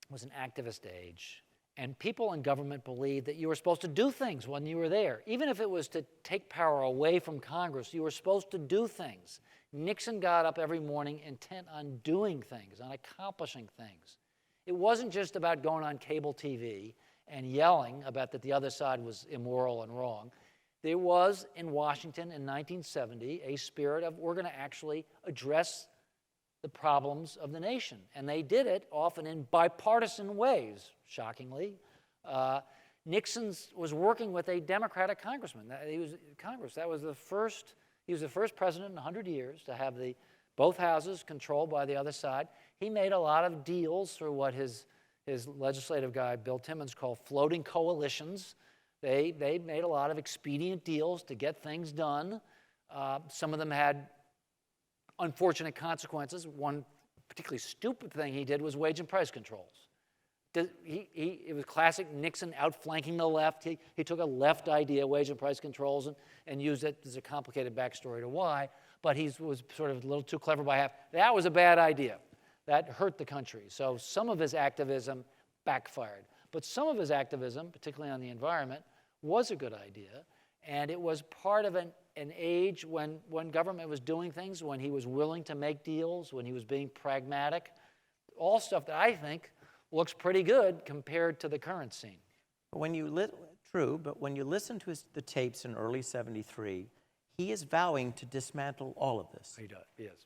was an activist age. And people in government believed that you were supposed to do things when you were there. Even if it was to take power away from Congress, you were supposed to do things. Nixon got up every morning intent on doing things, on accomplishing things. It wasn't just about going on cable TV and yelling about that the other side was immoral and wrong. There was, in Washington in 1970, a spirit of we're going to actually address the problems of the nation. And they did it often in bipartisan ways, shockingly. Nixon was working with a Democratic congressman. He was the first president in 100 years to have both houses controlled by the other side. He made a lot of deals through what his legislative guy, Bill Timmons, called floating coalitions. They made a lot of expedient deals to get things done. Some of them had unfortunate consequences. One particularly stupid thing he did was wage and price controls. It was classic Nixon outflanking the left. He took a left idea, wage and price controls, and used it. There's a complicated backstory to why, but he was sort of a little too clever by half. That was a bad idea. That hurt the country. So some of his activism backfired. But some of his activism, particularly on the environment, was a good idea. And it was part of an age when government was doing things, when he was willing to make deals, when he was being pragmatic. All stuff that I think looks pretty good compared to the current scene. But when you listen to the tapes in early '73, he is vowing to dismantle all of this. He does, he is.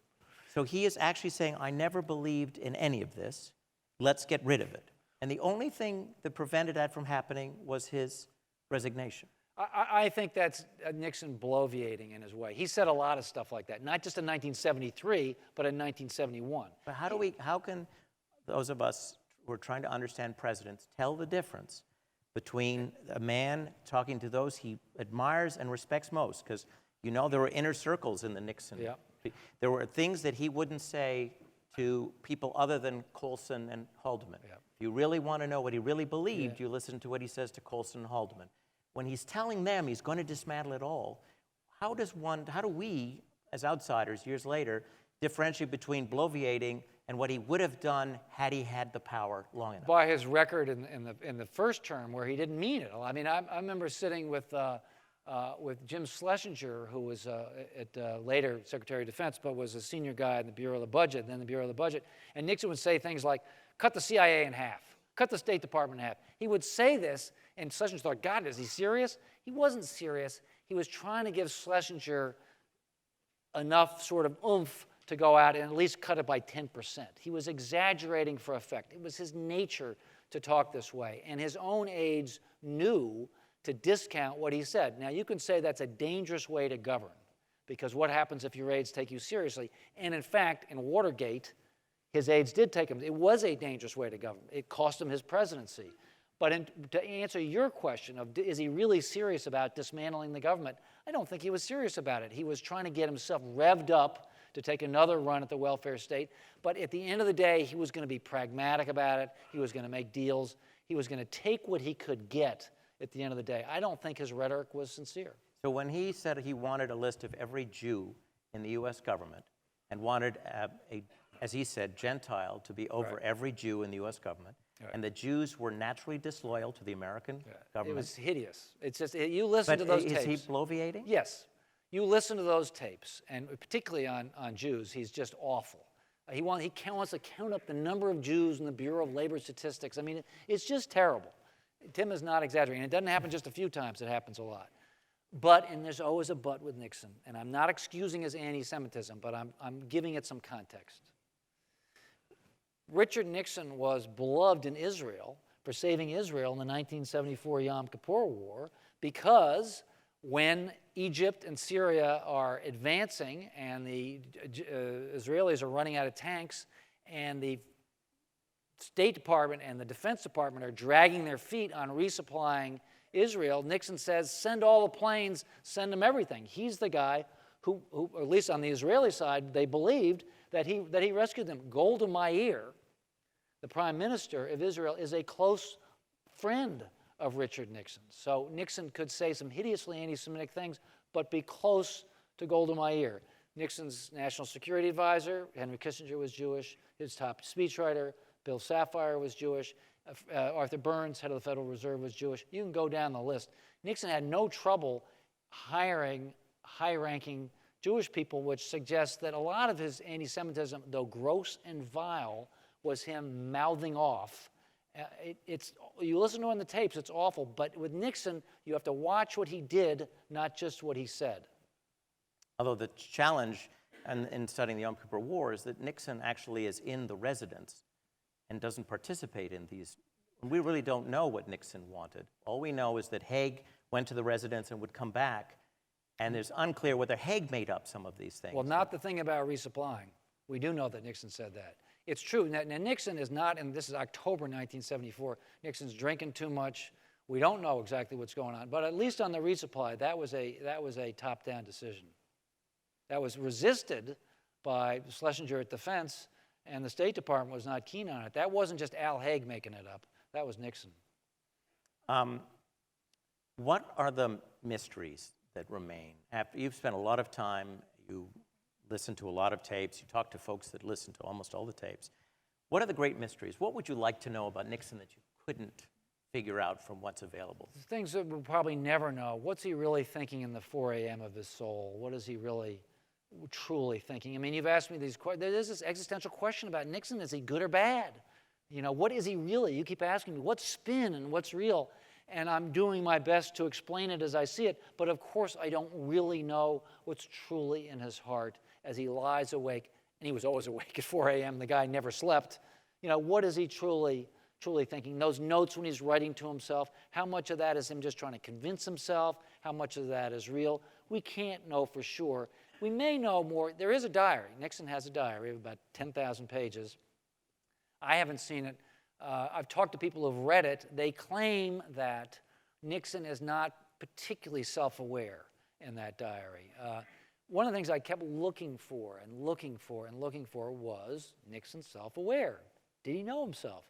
So he is actually saying, I never believed in any of this. Let's get rid of it. And the only thing that prevented that from happening was his resignation. I think that's Nixon bloviating in his way. He said a lot of stuff like that, not just in 1973, but in 1971. But how can those of us who are trying to understand presidents tell the difference between a man talking to those he admires and respects most? Because, there were inner circles in the Nixon. Yeah. There were things that he wouldn't say to people other than Colson and Haldeman. Yeah. If you really want to know what he really believed, you listen to what he says to Colson and Haldeman. When he's telling them he's going to dismantle it all, how do we, as outsiders years later, differentiate between bloviating and what he would have done had he had the power long enough? By his record in the first term, where he didn't mean it. I mean, I remember sitting with Jim Schlesinger, who was later Secretary of Defense, but was a senior guy in the Bureau of the Budget, then the Bureau of the Budget, and Nixon would say things like, cut the CIA in half, cut the State Department in half. He would say this, and Schlesinger thought, God, is he serious? He wasn't serious. He was trying to give Schlesinger enough sort of oomph to go out and at least cut it by 10%. He was exaggerating for effect. It was his nature to talk this way, and his own aides knew to discount what he said. Now, you can say that's a dangerous way to govern, because what happens if your aides take you seriously? And in fact, in Watergate, his aides did take him. It was a dangerous way to govern. It cost him his presidency. But to answer your question of is he really serious about dismantling the government, I don't think he was serious about it. He was trying to get himself revved up to take another run at the welfare state. But at the end of the day, he was going to be pragmatic about it. He was going to make deals. He was going to take what he could get at the end of the day. I don't think his rhetoric was sincere. So when he said he wanted a list of every Jew in the U.S. government and wanted, as he said, Gentile to be over every Jew in the U.S. government, and the Jews were naturally disloyal to the American government. It was hideous. It's just, you listen to those tapes. Is he bloviating? Yes. You listen to those tapes, and particularly on Jews, he's just awful. He wants to count up the number of Jews in the Bureau of Labor Statistics. I mean, it's just terrible. Tim is not exaggerating. It doesn't happen just a few times. It happens a lot. But, and there's always a but with Nixon, and I'm not excusing his anti-Semitism, but I'm giving it some context. Richard Nixon was beloved in Israel for saving Israel in the 1974 Yom Kippur War, because when Egypt and Syria are advancing and the Israelis are running out of tanks and the State Department and the Defense Department are dragging their feet on resupplying Israel, Nixon says, send all the planes, send them everything. He's the guy who at least on the Israeli side, they believed that he rescued them. Golda Meir, the prime minister of Israel, is a close friend of Richard Nixon. So Nixon could say some hideously anti-Semitic things, but be close to Golda Meir. Nixon's national security advisor, Henry Kissinger, was Jewish. His top speechwriter, Bill Safire, was Jewish. Arthur Burns, head of the Federal Reserve, was Jewish. You can go down the list. Nixon had no trouble hiring high-ranking Jewish people, which suggests that a lot of his anti-Semitism, though gross and vile, was him mouthing off. You listen to it on the tapes, it's awful, but with Nixon, you have to watch what he did, not just what he said. Although the challenge in studying the Yom Kippur War is that Nixon actually is in the residence and doesn't participate in these. We really don't know what Nixon wanted. All we know is that Haig went to the residence and would come back, and it's unclear whether Haig made up some of these things. Well, not the thing about resupplying. We do know that Nixon said that. It's true. Now Nixon is not, and this is October 1974, Nixon's drinking too much. We don't know exactly what's going on, but at least on the resupply, that was a top-down decision. That was resisted by Schlesinger at Defense, and the State Department was not keen on it. That wasn't just Al Haig making it up. That was Nixon. What are the mysteries that remain? You've spent a lot of time, you listen to a lot of tapes, you talk to folks that listen to almost all the tapes. What are the great mysteries? What would you like to know about Nixon that you couldn't figure out from what's available? Things that we'll probably never know. What's he really thinking in the 4 a.m. of his soul? What is he really, truly thinking? I mean, you've asked me these questions. There's this existential question about Nixon. Is he good or bad? You know, what is he really? You keep asking me, what's spin and what's real? And I'm doing my best to explain it as I see it. But of course, I don't really know what's truly in his heart as he lies awake. And he was always awake at 4 a.m. The guy never slept. You know, what is he truly thinking? Those notes when he's writing to himself, how much of that is him just trying to convince himself? How much of that is real? We can't know for sure. We may know more. There is a diary. Nixon has a diary of about 10,000 pages. I haven't seen it. I've talked to people who've read it. They claim that Nixon is not particularly self-aware in that diary. One of the things I kept looking for was Nixon self-aware. Did he know himself?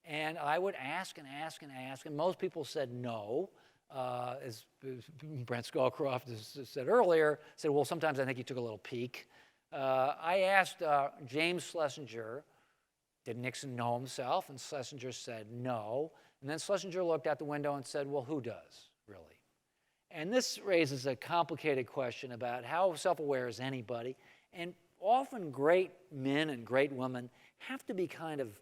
And I would ask and ask and ask, and most people said no. As Brent Scowcroft has said earlier, said, well, sometimes I think he took a little peek. I asked James Schlesinger, did Nixon know himself? And Schlesinger said no. And then Schlesinger looked out the window and said, well, who does, really? And this raises a complicated question about how self-aware is anybody. And often great men and great women have to be kind of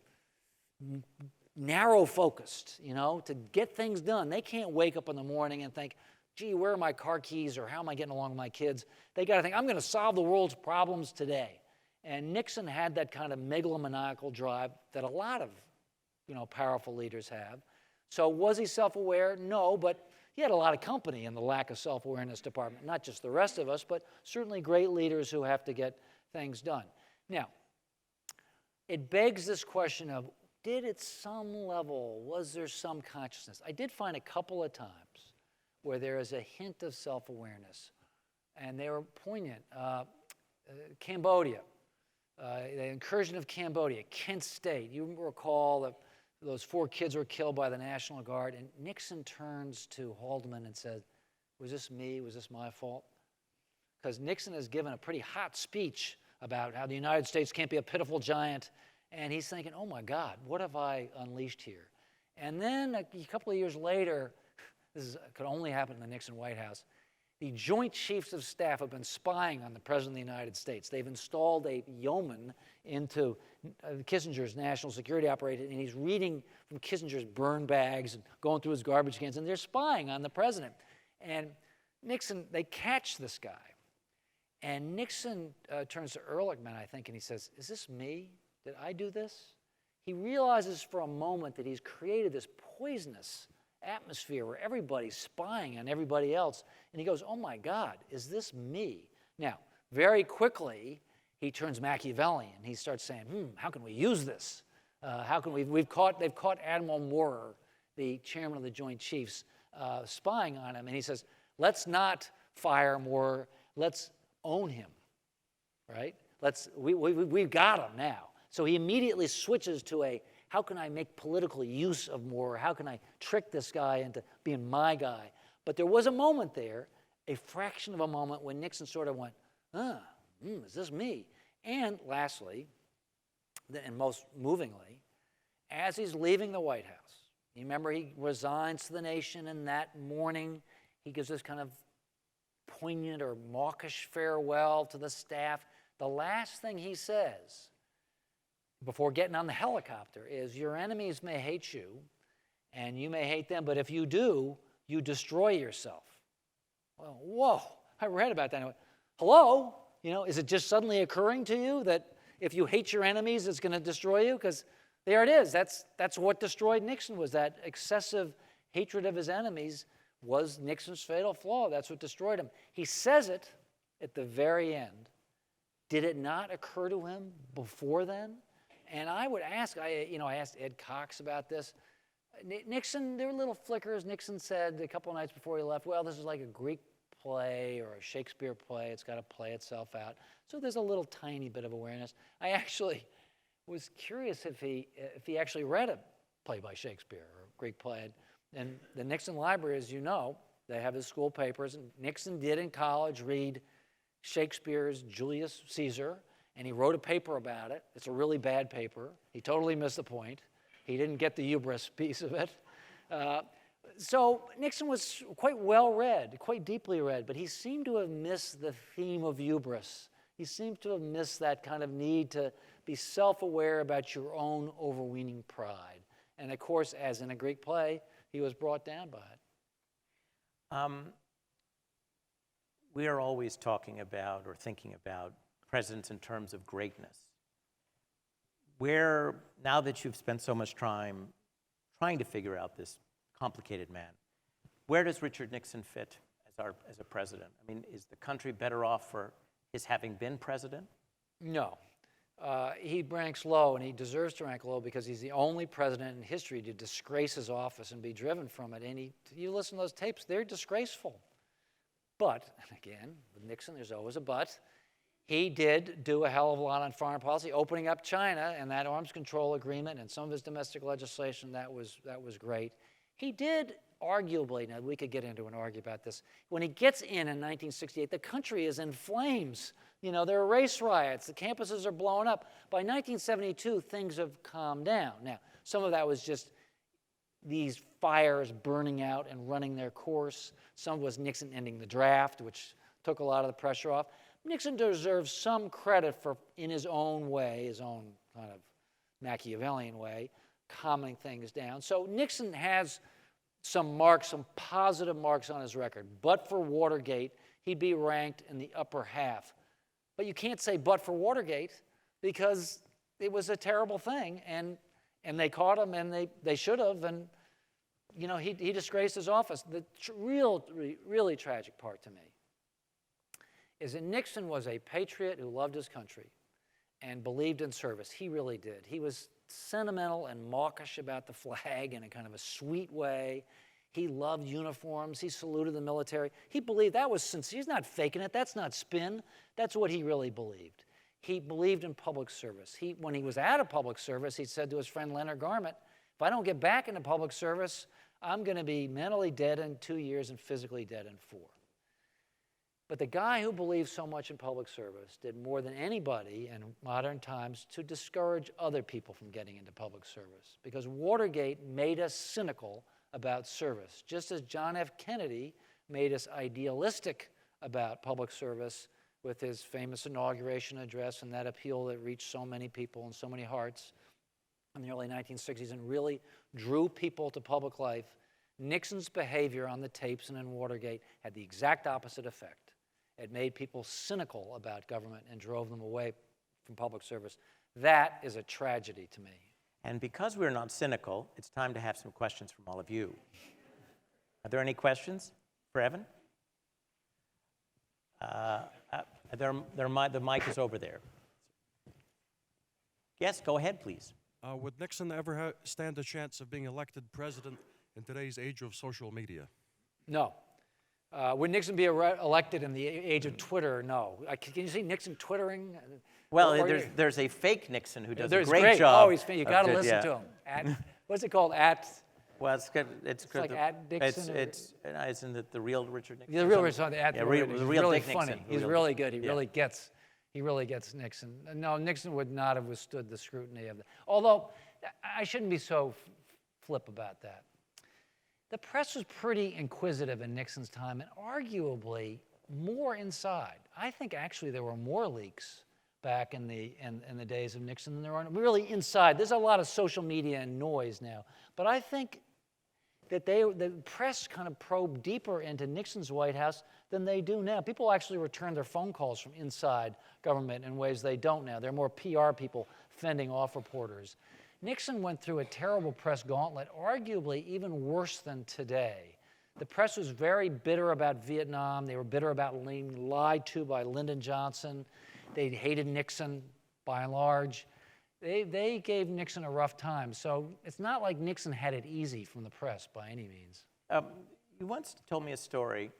narrow-focused, you know, to get things done. They can't wake up in the morning and think, gee, where are my car keys, or how am I getting along with my kids? They got to think, I'm going to solve the world's problems today. And Nixon had that kind of megalomaniacal drive that a lot of, you know, powerful leaders have. So was he self-aware? No, but he had a lot of company in the lack of self-awareness department, not just the rest of us, but certainly great leaders who have to get things done. Now, it begs this question of, did at some level, was there some consciousness? I did find a couple of times where there is a hint of self-awareness, and they were poignant. Cambodia, the incursion of Cambodia, Kent State. You recall that those 4 kids were killed by the National Guard, and Nixon turns to Haldeman and said, was this me? Was this my fault? Because Nixon has given a pretty hot speech about how the United States can't be a pitiful giant, and he's thinking, oh my God, what have I unleashed here? And then a couple of years later, could only happen in the Nixon White House, the Joint Chiefs of Staff have been spying on the President of the United States. They've installed a yeoman into Kissinger's national security operation, and he's reading from Kissinger's burn bags and going through his garbage cans, and they're spying on the president. And Nixon, they catch this guy. And Nixon turns to Ehrlichman, I think, and he says, is this me? Did I do this? He realizes for a moment that he's created this poisonous atmosphere where everybody's spying on everybody else. And he goes, oh my God, is this me? Now, very quickly, he turns Machiavellian. He starts saying, how can we use this? How can they've caught Admiral Moorer, the chairman of the Joint Chiefs, spying on him. And he says, let's not fire Moorer, let's own him, right? We've got him now. So he immediately switches to how can I make political use of Moorer? How can I trick this guy into being my guy? But there was a moment there, a fraction of a moment, when Nixon sort of went, is this me? And lastly, and most movingly, as he's leaving the White House, you remember he resigns to the nation, and that morning he gives this kind of poignant or mawkish farewell to the staff. The last thing he says before getting on the helicopter is your enemies may hate you and you may hate them, but if you do, you destroy yourself. Well, whoa, I read about that. And I went, hello? Is it just suddenly occurring to you that if you hate your enemies, it's going to destroy you? Because there it is. That's what destroyed Nixon, was that excessive hatred of his enemies was Nixon's fatal flaw. That's what destroyed him. He says it at the very end. Did it not occur to him before then? And I would ask, I asked Ed Cox about this. Nixon, there were little flickers. Nixon said a couple of nights before he left, well, this is like a Greek play or a Shakespeare play. It's got to play itself out. So there's a little tiny bit of awareness. I actually was curious if he actually read a play by Shakespeare or a Greek play. And the Nixon Library, as you know, they have the school papers. And Nixon did in college read Shakespeare's Julius Caesar, and he wrote a paper about it. It's a really bad paper. He totally missed the point. He didn't get the hubris piece of it. So Nixon was quite well read, quite deeply read, but he seemed to have missed the theme of hubris. He seemed to have missed that kind of need to be self-aware about your own overweening pride. And of course, as in a Greek play, he was brought down by it. We are always talking about or thinking about presidents in terms of greatness. Now that you've spent so much time trying to figure out this complicated man, where does Richard Nixon fit as a president? I mean, is the country better off for his having been president? No. He ranks low, and he deserves to rank low because he's the only president in history to disgrace his office and be driven from it. And you listen to those tapes, they're disgraceful. But, and again, with Nixon, there's always a but. He did do a hell of a lot on foreign policy, opening up China and that arms control agreement and some of his domestic legislation. That was great. He did arguably, now we could get into and argue about this, when he gets in 1968, the country is in flames. There are race riots. The campuses are blowing up. By 1972, things have calmed down. Now, some of that was just these fires burning out and running their course. Some was Nixon ending the draft, which took a lot of the pressure off. Nixon deserves some credit for, in his own way, his own kind of Machiavellian way, calming things down. So Nixon has some positive marks on his record. But for Watergate, he'd be ranked in the upper half. But you can't say but for Watergate because it was a terrible thing, and they caught him, and they should have, and he disgraced his office. The really tragic part to me is that Nixon was a patriot who loved his country and believed in service. He really did. He was sentimental and mawkish about the flag in a kind of a sweet way. He loved uniforms. He saluted the military. He believed that was sincere. He's not faking it. That's not spin. That's what he really believed. He believed in public service. When he was out of public service, he said to his friend Leonard Garment, if I don't get back into public service, I'm going to be mentally dead in 2 years and physically dead in 4. But the guy who believed so much in public service did more than anybody in modern times to discourage other people from getting into public service, because Watergate made us cynical about service, just as John F. Kennedy made us idealistic about public service with his famous inauguration address and that appeal that reached so many people and so many hearts in the early 1960s and really drew people to public life. Nixon's behavior on the tapes and in Watergate had the exact opposite effect. It made people cynical about government and drove them away from public service. That is a tragedy to me. And because we're not cynical, it's time to have some questions from all of you. Are there any questions for Evan? The mic is over there. Yes, go ahead, please. Would Nixon ever stand a chance of being elected president in today's age of social media? No. Would Nixon be elected in the age of Twitter? No. Can you see Nixon twittering? Well, there's a fake Nixon who does a great great job. Oh, you got to listen to him. What's it called? Well, it's like at Nixon. Isn't it the real Richard Nixon? The real Richard Nixon. Yeah, He's real really Dick funny. Nixon. He's really good. He really gets Nixon. No, Nixon would not have withstood the scrutiny of that. Although I shouldn't be so flip about that. The press was pretty inquisitive in Nixon's time, and arguably more inside. I think actually there were more leaks back in the days of Nixon than there are really inside. There's a lot of social media and noise now. But I think that the press kind of probe deeper into Nixon's White House than they do now. People actually return their phone calls from inside government in ways they don't now. They're more PR people fending off reporters. Nixon went through a terrible press gauntlet, arguably even worse than today. The press was very bitter about Vietnam. They were bitter about being lied to by Lyndon Johnson. They hated Nixon by and large. They gave Nixon a rough time. So it's not like Nixon had it easy from the press by any means. You once told me a story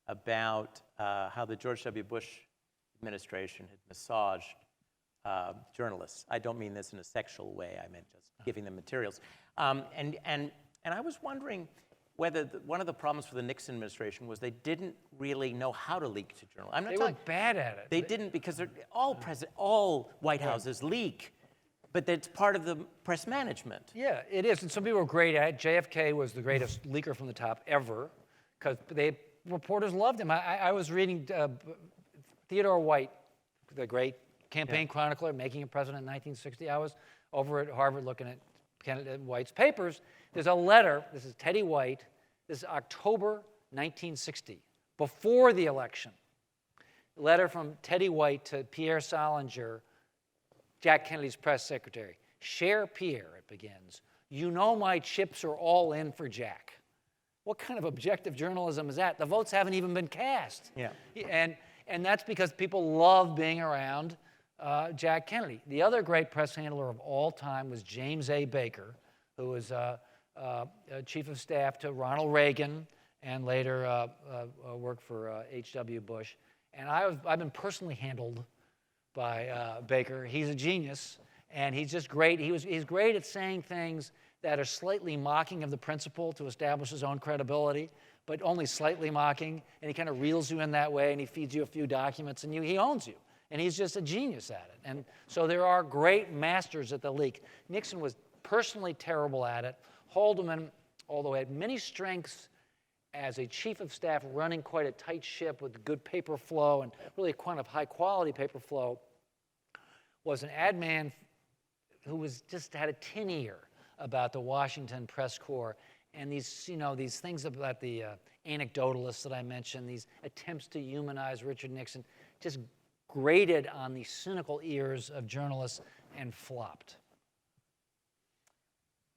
about how the George W. Bush administration had massaged journalists. I don't mean this in a sexual way. I meant just giving them materials. And I was wondering whether one of the problems for the Nixon administration was they didn't really know how to leak to journalists. I'm not They talking, were bad at it. They didn't, because all White Houses leak, but that's part of the press management. Yeah, it is. And some people were great at it. JFK was the greatest leaker from the top ever, because reporters loved him. I was reading Theodore White, the great campaign chronicler, Making a President in 1960. I was over at Harvard looking at candidate White's papers. There's a letter. This is Teddy White. This is October 1960, before the election. A letter from Teddy White to Pierre Salinger, Jack Kennedy's press secretary. Cher Pierre, it begins. You know my chips are all in for Jack. What kind of objective journalism is that? The votes haven't even been cast. Yeah. And that's because people love being around Jack Kennedy. The other great press handler of all time was James A. Baker, who was chief of staff to Ronald Reagan and later worked for H.W. Bush. And I've been personally handled by Baker. He's a genius, and he's just great. He's great at saying things that are slightly mocking of the principle to establish his own credibility, but only slightly mocking, and he kind of reels you in that way, and he feeds you a few documents, and he owns you. And he's just a genius at it. And so there are great masters at the leak. Nixon was personally terrible at it. Haldeman, although had many strengths as a chief of staff running quite a tight ship with good paper flow and really kind of high-quality paper flow, was an ad man who was just had a tin ear about the Washington press corps and these things about the anecdotalists that I mentioned, these attempts to humanize Richard Nixon, just grated on the cynical ears of journalists and flopped.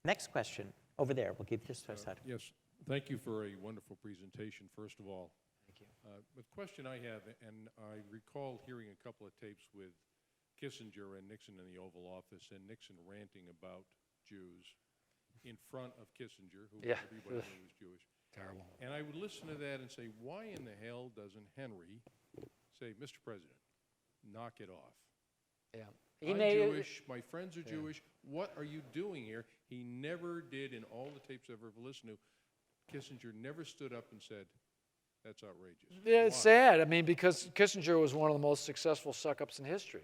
Next question, over there. We'll give this side. Yes, thank you for a wonderful presentation, first of all. Thank you. The question I have, and I recall hearing a couple of tapes with Kissinger and Nixon in the Oval Office, and Nixon ranting about Jews in front of Kissinger, who everybody knew was Jewish. Terrible. And I would listen to that and say, why in the hell doesn't Henry say, Mr. President, knock it off? Yeah. I'm Jewish, my friends are Jewish, what are you doing here? He never did, in all the tapes I've ever listened to, Kissinger never stood up and said, that's outrageous. Yeah, it's Why? sad. I mean, because Kissinger was one of the most successful suck-ups in history.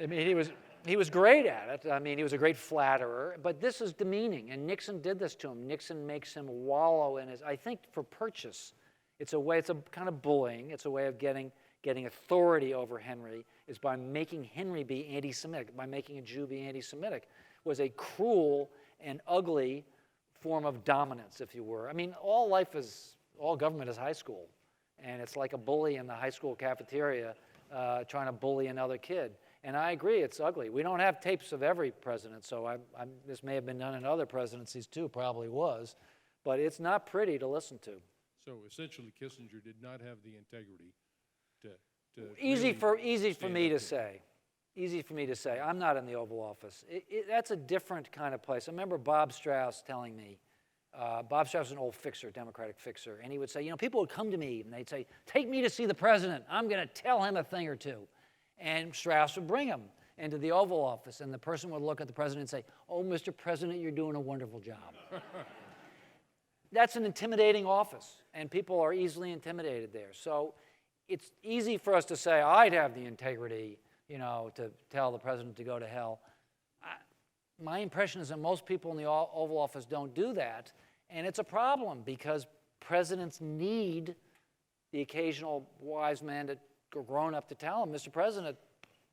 I mean, he was great at it. I mean, he was a great flatterer, but this is demeaning, and Nixon did this to him. Nixon makes him wallow in his, I think for purchase, it's a kind of bullying. It's a way of getting authority over Henry, is by making Henry be anti-Semitic, by making a Jew be anti-Semitic, was a cruel and ugly form of dominance, if you were. I mean, all government is high school, and it's like a bully in the high school cafeteria trying to bully another kid. And I agree, it's ugly. We don't have tapes of every president, so this may have been done in other presidencies too, probably was, but it's not pretty to listen to. So essentially, Kissinger did not have the integrity to Easy really for me to say. Easy for me to say. I'm not in the Oval Office. That's a different kind of place. I remember Bob Strauss telling me, Bob Strauss was an old fixer, Democratic fixer, and he would say, people would come to me and they'd say, take me to see the president. I'm going to tell him a thing or two. And Strauss would bring him into the Oval Office, and the person would look at the president and say, oh, Mr. President, you're doing a wonderful job. That's an intimidating office, and people are easily intimidated there. So it's easy for us to say, I'd have the integrity, to tell the president to go to hell. My impression is that most people in the Oval Office don't do that, and it's a problem because presidents need the occasional wise man to grown up to tell him, Mr. President,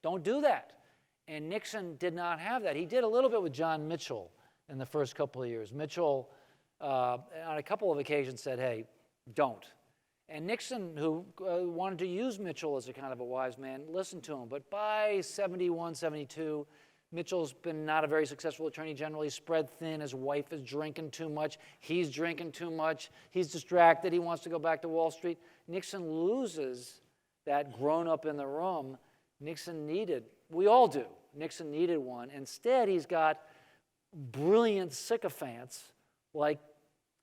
Don't do that. And Nixon did not have that. He did a little bit with John Mitchell in the first couple of years. Mitchell, on a couple of occasions, said, hey, don't. And Nixon, who wanted to use Mitchell as a kind of a wise man, listened to him. But by 71, 72, Mitchell's been not a very successful attorney general. He's spread thin. His wife is drinking too much. He's drinking too much. He's distracted. He wants to go back to Wall Street. Nixon loses that grown up in the room Nixon needed. We all do. Nixon needed one. Instead, he's got brilliant sycophants like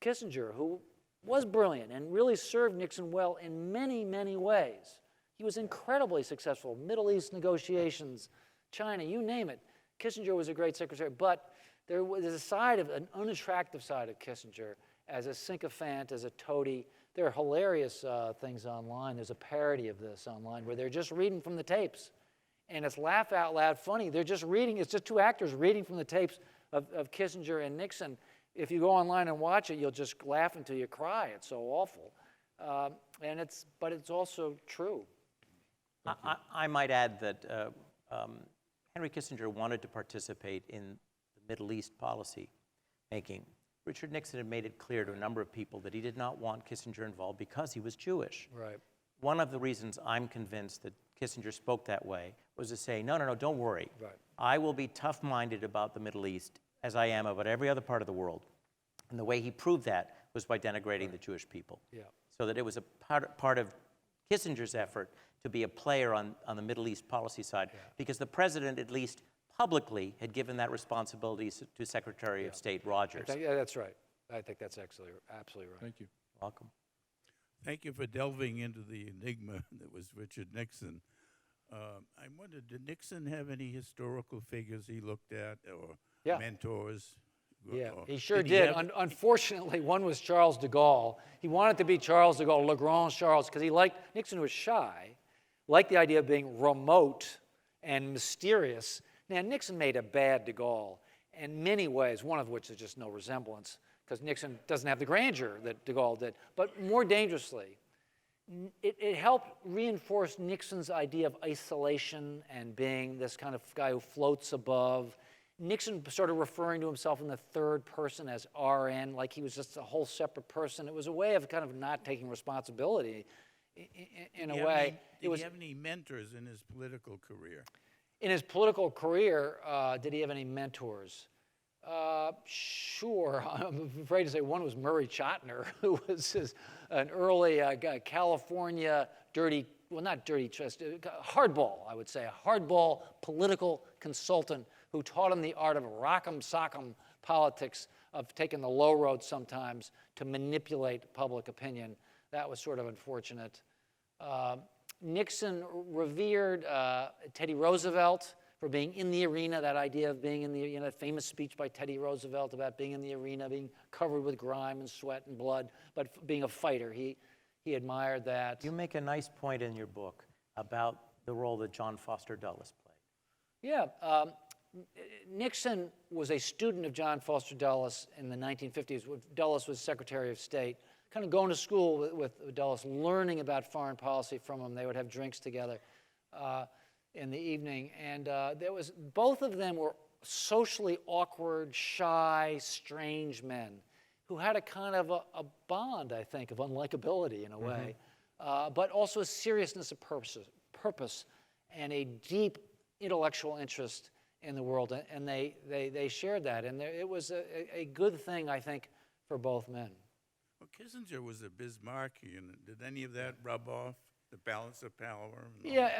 Kissinger, who was brilliant and really served Nixon well in many, many ways. He was incredibly successful. Middle East negotiations, China, you name it. Kissinger was a great secretary, but there was a side of, an unattractive side of Kissinger as a sycophant, as a toady. There are hilarious things online. There's a parody of this online where they're just reading from the tapes. And it's laugh out loud funny. They're just reading, it's just two actors reading from the tapes of Kissinger and Nixon. If you go online and watch it, you'll just laugh until you cry. It's so awful. But it's also true. I might add that Henry Kissinger wanted to participate in the Middle East policy making. Richard Nixon had made it clear to a number of people that he did not want Kissinger involved because he was Jewish. Right. One of the reasons I'm convinced that Kissinger spoke that way was to say, no, don't worry. Right. I will be tough-minded about the Middle East as I am about every other part of the world. And the way he proved that was by denigrating the Jewish people. Yeah. So that it was a part of Kissinger's effort to be a player on the Middle East policy side, because the president, at least publicly, had given that responsibility to Secretary of State Rogers. Yeah, that's right. I think that's absolutely right. Thank you. Welcome. Thank you for delving into the enigma that was Richard Nixon. I wondered, did Nixon have any historical figures he looked at or Yeah. mentors? Yeah, Or he sure he did. have- Unfortunately, one was Charles de Gaulle. He wanted to be Charles de Gaulle, Le Grand Charles, because he liked, Nixon was shy, liked the idea of being remote and mysterious. Now, Nixon made a bad de Gaulle in many ways, one of which is just no resemblance, because Nixon doesn't have the grandeur that de Gaulle did. But more dangerously, it helped reinforce Nixon's idea of isolation and being this kind of guy who floats above. Nixon started referring to himself in the third person as RN, like he was just a whole separate person. It was a way of kind of not taking responsibility in a way. Did he have any mentors in his political career? In his political career, did he have any mentors? Sure. I'm afraid to say one was Murray Chotiner, who was an early California hardball, I would say, a hardball political consultant who taught him the art of rock'em sock'em politics, of taking the low road sometimes to manipulate public opinion. That was sort of unfortunate. Nixon revered Teddy Roosevelt for being in the arena, that idea of being in the, that famous speech by Teddy Roosevelt about being in the arena, being covered with grime and sweat and blood, but being a fighter. He admired that. You make a nice point in your book about the role that John Foster Dulles played. Yeah. Nixon was a student of John Foster Dulles in the 1950s. Dulles was Secretary of State, kind of going to school with Dulles, learning about foreign policy from him. They would have drinks together in the evening. And both of them were socially awkward, shy, strange men who had a kind of a bond, I think, of unlikability in a way, but also a seriousness of purpose and a deep intellectual interest in the world, and they shared that, and it was a good thing, I think, for both men. Well, Kissinger was a Bismarckian. Did any of that rub off, the balance of power? Yeah,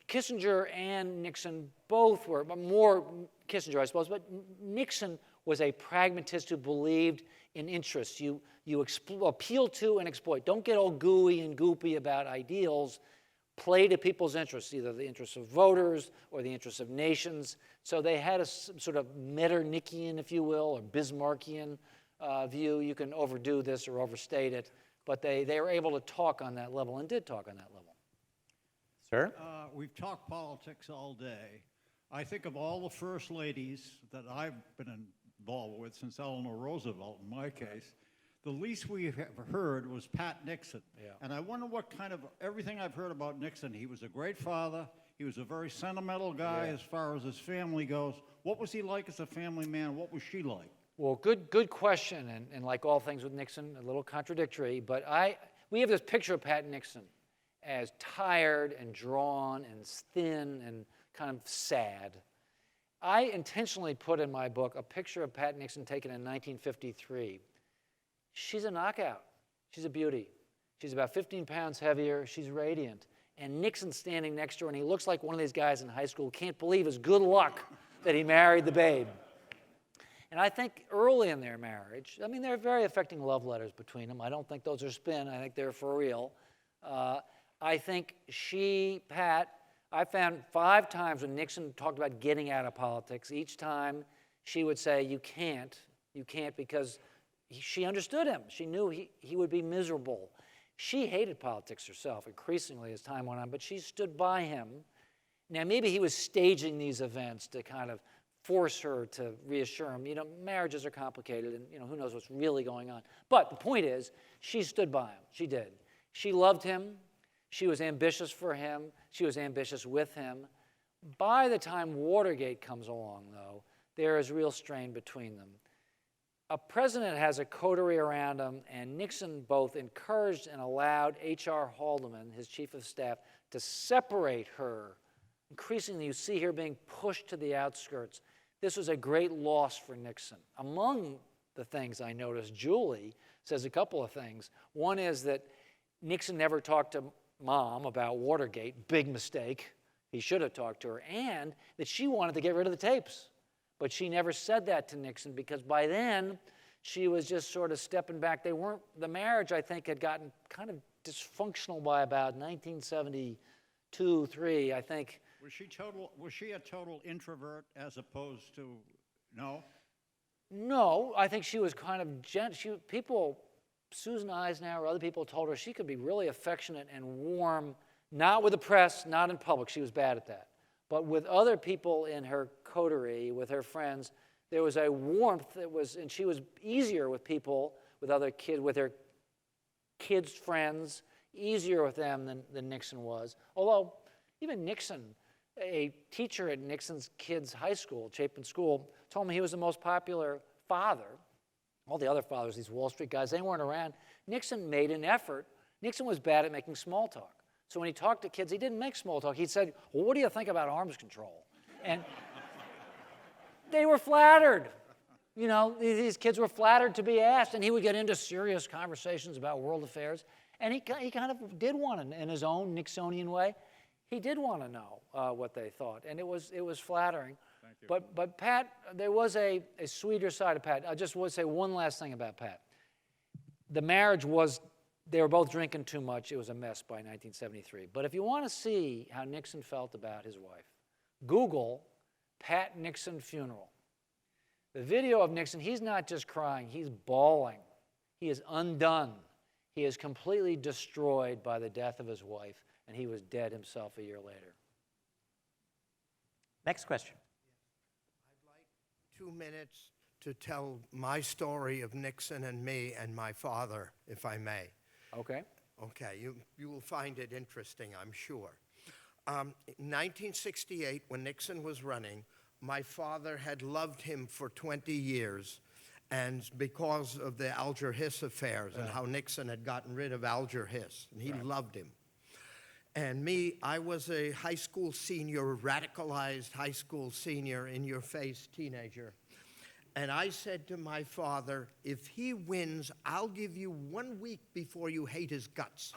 Kissinger and Nixon both were, more Kissinger, I suppose, but Nixon was a pragmatist who believed in interests. You appeal to and exploit. Don't get all gooey and goopy about ideals. Play to people's interests, either the interests of voters or the interests of nations. So they had a sort of Metternickian, if you will, or Bismarckian view. You can overdo this or overstate it, but they were able to talk on that level and did talk on that level. Sir? We've talked politics all day. I think of all the first ladies that I've been involved with since Eleanor Roosevelt, in my case, the least we've ever heard was Pat Nixon. Yeah. And I wonder what kind of, everything I've heard about Nixon, he was a great father, He was a very sentimental guy as far as his family goes. What was he like as a family man? What was she like? Well, good question, and like all things with Nixon, a little contradictory, but we have this picture of Pat Nixon as tired and drawn and thin and kind of sad. I intentionally put in my book a picture of Pat Nixon taken in 1953. She's a knockout. She's a beauty. She's about 15 pounds heavier. She's radiant. And Nixon's standing next to her, and he looks like one of these guys in high school who can't believe his good luck that he married the babe. And I think early in their marriage, I mean, there are very affecting love letters between them. I don't think those are spin. I think they're for real. I think Pat, I found 5 times when Nixon talked about getting out of politics, each time she would say, you can't because she understood him. She knew he would be miserable. She hated politics herself increasingly as time went on, but she stood by him. Now, maybe he was staging these events to kind of force her to reassure him. You know, marriages are complicated, and who knows what's really going on. But the point is, she stood by him. She did. She loved him. She was ambitious for him. She was ambitious with him. By the time Watergate comes along, though, there is real strain between them. A president has a coterie around him, and Nixon both encouraged and allowed H.R. Haldeman, his chief of staff, to separate her. Increasingly, you see her being pushed to the outskirts. This was a great loss for Nixon. Among the things I noticed, Julie says a couple of things. One is that Nixon never talked to Mom about Watergate, big mistake. He should have talked to her, and that she wanted to get rid of the tapes. But she never said that to Nixon because by then she was just sort of stepping back. The marriage, I think, had gotten kind of dysfunctional by about 1972, 3, I think. Was she a total introvert as opposed to, no? No, I think she was kind of Susan Eisenhower, other people told her she could be really affectionate and warm, not with the press, not in public. She was bad at that. But with other people in her coterie, with her friends, there was a warmth and she was easier with people, with other kids, with her kids' friends, easier with them than Nixon was. Although, even Nixon, a teacher at Nixon's kids' high school, Chapin School, told me he was the most popular father. All the other fathers, these Wall Street guys, they weren't around. Nixon made an effort. Nixon was bad at making small talk. So when he talked to kids, he didn't make small talk. He said, well, what do you think about arms control? And they were flattered. These kids were flattered to be asked, and he would get into serious conversations about world affairs. And he kind of did want to, in his own Nixonian way, he did want to know what they thought, and it was flattering. Thank you. But Pat, there was a sweeter side of Pat. I just want to say one last thing about Pat. The marriage they were both drinking too much. It was a mess by 1973. But if you want to see how Nixon felt about his wife, Google Pat Nixon funeral. The video of Nixon, he's not just crying, he's bawling. He is undone. He is completely destroyed by the death of his wife, and he was dead himself a year later. Next question. I'd like 2 minutes to tell my story of Nixon and me and my father, if I may. Okay. Okay, you will find it interesting, I'm sure. In 1968, when Nixon was running, my father had loved him for 20 years, and because of the Alger Hiss affairs and how Nixon had gotten rid of Alger Hiss, and he loved him. And me, I was a high school senior, radicalized high school senior, in-your-face teenager. And I said to my father, if he wins, I'll give you 1 week before you hate his guts.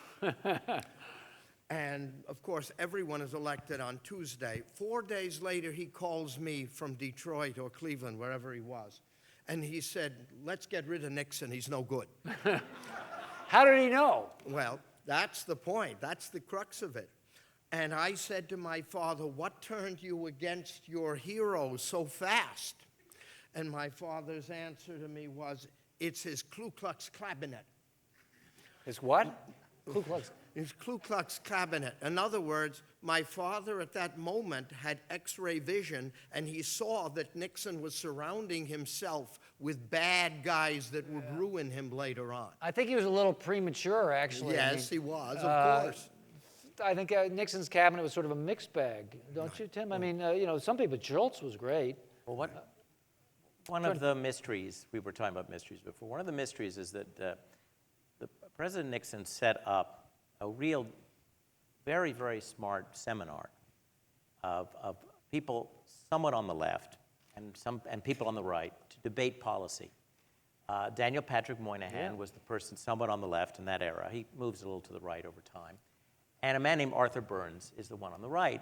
And, of course, everyone is elected on Tuesday. 4 days later, he calls me from Detroit or Cleveland, wherever he was. And he said, let's get rid of Nixon. He's no good. How did he know? Well, that's the point. That's the crux of it. And I said to my father, what turned you against your hero so fast? And my father's answer to me was, it's his Ku Klux Klabinet. His what? Ku Klux. His Ku Klux Klabinet. In other words, my father at that moment had X-ray vision, and he saw that Nixon was surrounding himself with bad guys that would ruin him later on. I think he was a little premature, actually. Yes, he was, of course. I think Nixon's cabinet was sort of a mixed bag, don't you, Tim? I mean, some people, Schultz was great. Well, one of the mysteries, we were talking about mysteries before, one of the mysteries is that the President Nixon set up a real, very, very smart seminar of people somewhat on the left and people on the right to debate policy. Daniel Patrick Moynihan was the person somewhat on the left in that era. He moves a little to the right over time. And a man named Arthur Burns is the one on the right.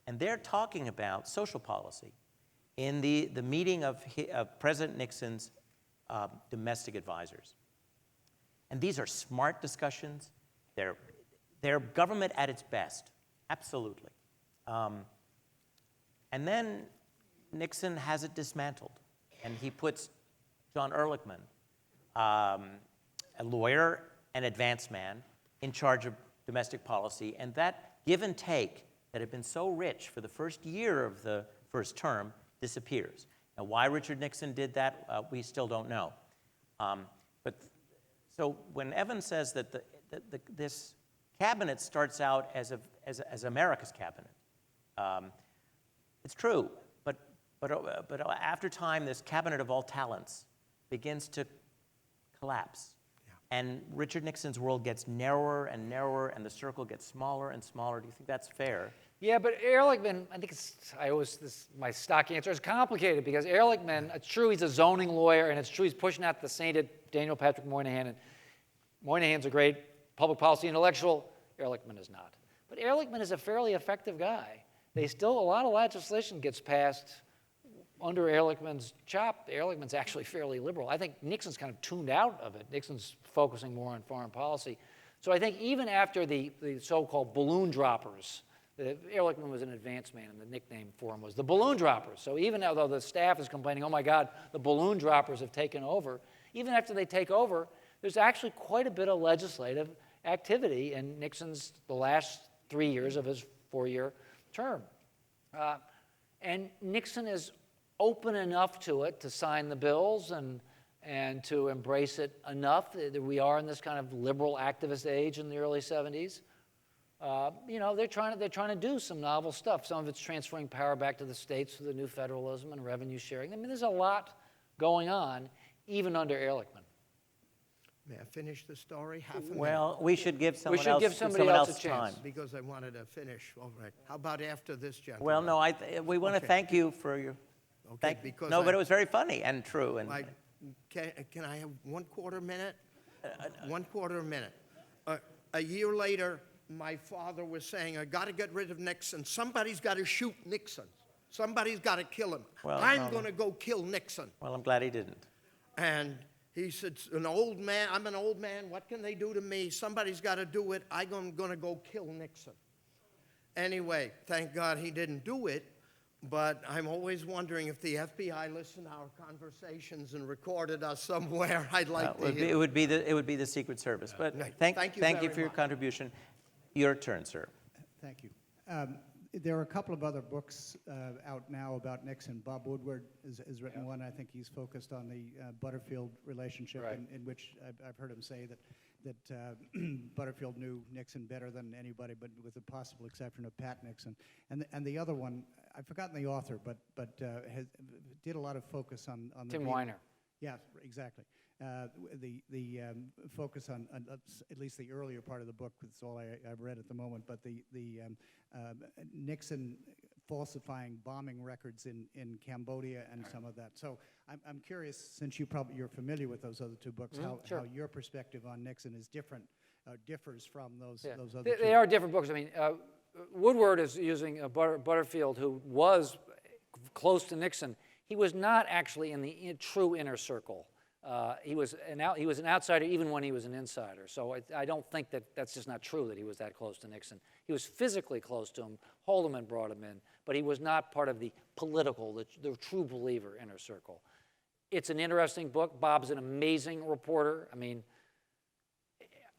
And they're talking about social policy in the meeting of President Nixon's domestic advisors. And these are smart discussions. They're government at its best, absolutely. And then Nixon has it dismantled, and he puts John Ehrlichman, a lawyer, an advance man, in charge of domestic policy, and that give and take that had been so rich for the first year of the first term disappears. Now, why Richard Nixon did that, we still don't know. So when Evan says that this cabinet starts out as America's cabinet, it's true. But after time, this cabinet of all talents begins to collapse. Yeah. And Richard Nixon's world gets narrower and narrower, and the circle gets smaller and smaller. Do you think that's fair? Yeah, but Ehrlichman, I think my stock answer is complicated because Ehrlichman, it's true he's a zoning lawyer, and it's true he's pushing out the sainted Daniel Patrick Moynihan. And Moynihan's a great public policy intellectual. Ehrlichman is not. But Ehrlichman is a fairly effective guy. A lot of legislation gets passed under Ehrlichman's chop. Ehrlichman's actually fairly liberal. I think Nixon's kind of tuned out of it. Nixon's focusing more on foreign policy. So I think even after the so-called balloon droppers, Ehrlichman was an advance man, and the nickname for him was the balloon droppers. So even though the staff is complaining, oh my God, the balloon droppers have taken over, even after they take over, there's actually quite a bit of legislative activity in Nixon's, the last 3 years of his 4-year term. And Nixon is open enough to it to sign the bills and to embrace it enough that we are in this kind of liberal activist age in the early 70s. They're trying to do some novel stuff. Some of it's transferring power back to the states through the new federalism and revenue sharing. I mean, there's a lot going on, even under Ehrlichman. May I finish the story? Half a minute. Well, we should give someone should else, give somebody else a chance. time. Because I wanted to finish. All right. How about after this, gentleman? Well, no, we want to thank you for your. Okay, because but it was very funny and true. And can I have 1/4 minute? 1/4 minute. A year later, my father was saying, I got to get rid of Nixon. Somebody's got to shoot Nixon. Somebody's got to kill him. Well, I'm going to go kill Nixon. Well, I'm glad he didn't. And he said, I'm an old man. What can they do to me? Somebody's got to do it. I'm going to go kill Nixon. Anyway, thank God he didn't do it. But I'm always wondering if the FBI listened to our conversations and recorded us somewhere. I'd like to hear. It would be the Secret Service. But thank you for your contribution. Your turn, sir. Thank you. There are a couple of other books out now about Nixon. Bob Woodward has written one. I think he's focused on the Butterfield relationship, Right. in which I've heard him say that Butterfield knew Nixon better than anybody, but with the possible exception of Pat Nixon. And the other one, I've forgotten the author, but did a lot of focus on the Tim Weiner. Yeah, exactly. The focus on at least the earlier part of the book, that's all I've read at the moment, but the Nixon falsifying bombing records in Cambodia and some of that. So I'm curious, since you're familiar with those other two books, Sure. how your perspective on Nixon is differs from those other two. They are different books. I mean, Woodward is using Butterfield, who was close to Nixon. He was not actually in the true inner circle. He was an outsider even when he was an insider. So I don't think that's just not true that he was that close to Nixon. He was physically close to him. Haldeman brought him in, but he was not part of the political, the true believer inner circle. It's an interesting book. Bob's an amazing reporter. I mean,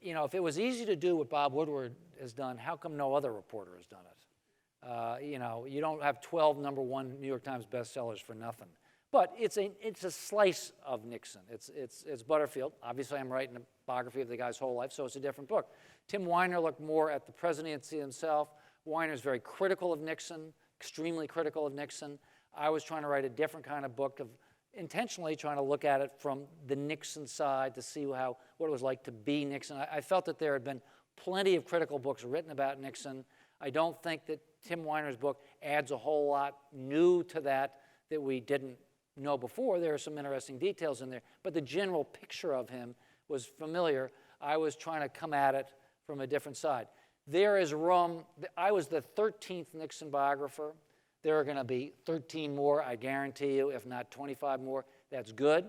if it was easy to do what Bob Woodward has done, how come no other reporter has done it? You don't have 12 #1 New York Times bestsellers for nothing. But it's a slice of Nixon. It's Butterfield. Obviously, I'm writing a biography of the guy's whole life, so it's a different book. Tim Weiner looked more at the presidency himself. Weiner's very critical of Nixon, extremely critical of Nixon. I was trying to write a different kind of book, of intentionally trying to look at it from the Nixon side to see what it was like to be Nixon. I felt that there had been plenty of critical books written about Nixon. I don't think that Tim Weiner's book adds a whole lot new to that we didn't know before. There are some interesting details in there, but the general picture of him was familiar. I was trying to come at it from a different side. There is room. I was the 13th Nixon biographer. There are going to be 13 more, I guarantee you, if not 25 more. That's good.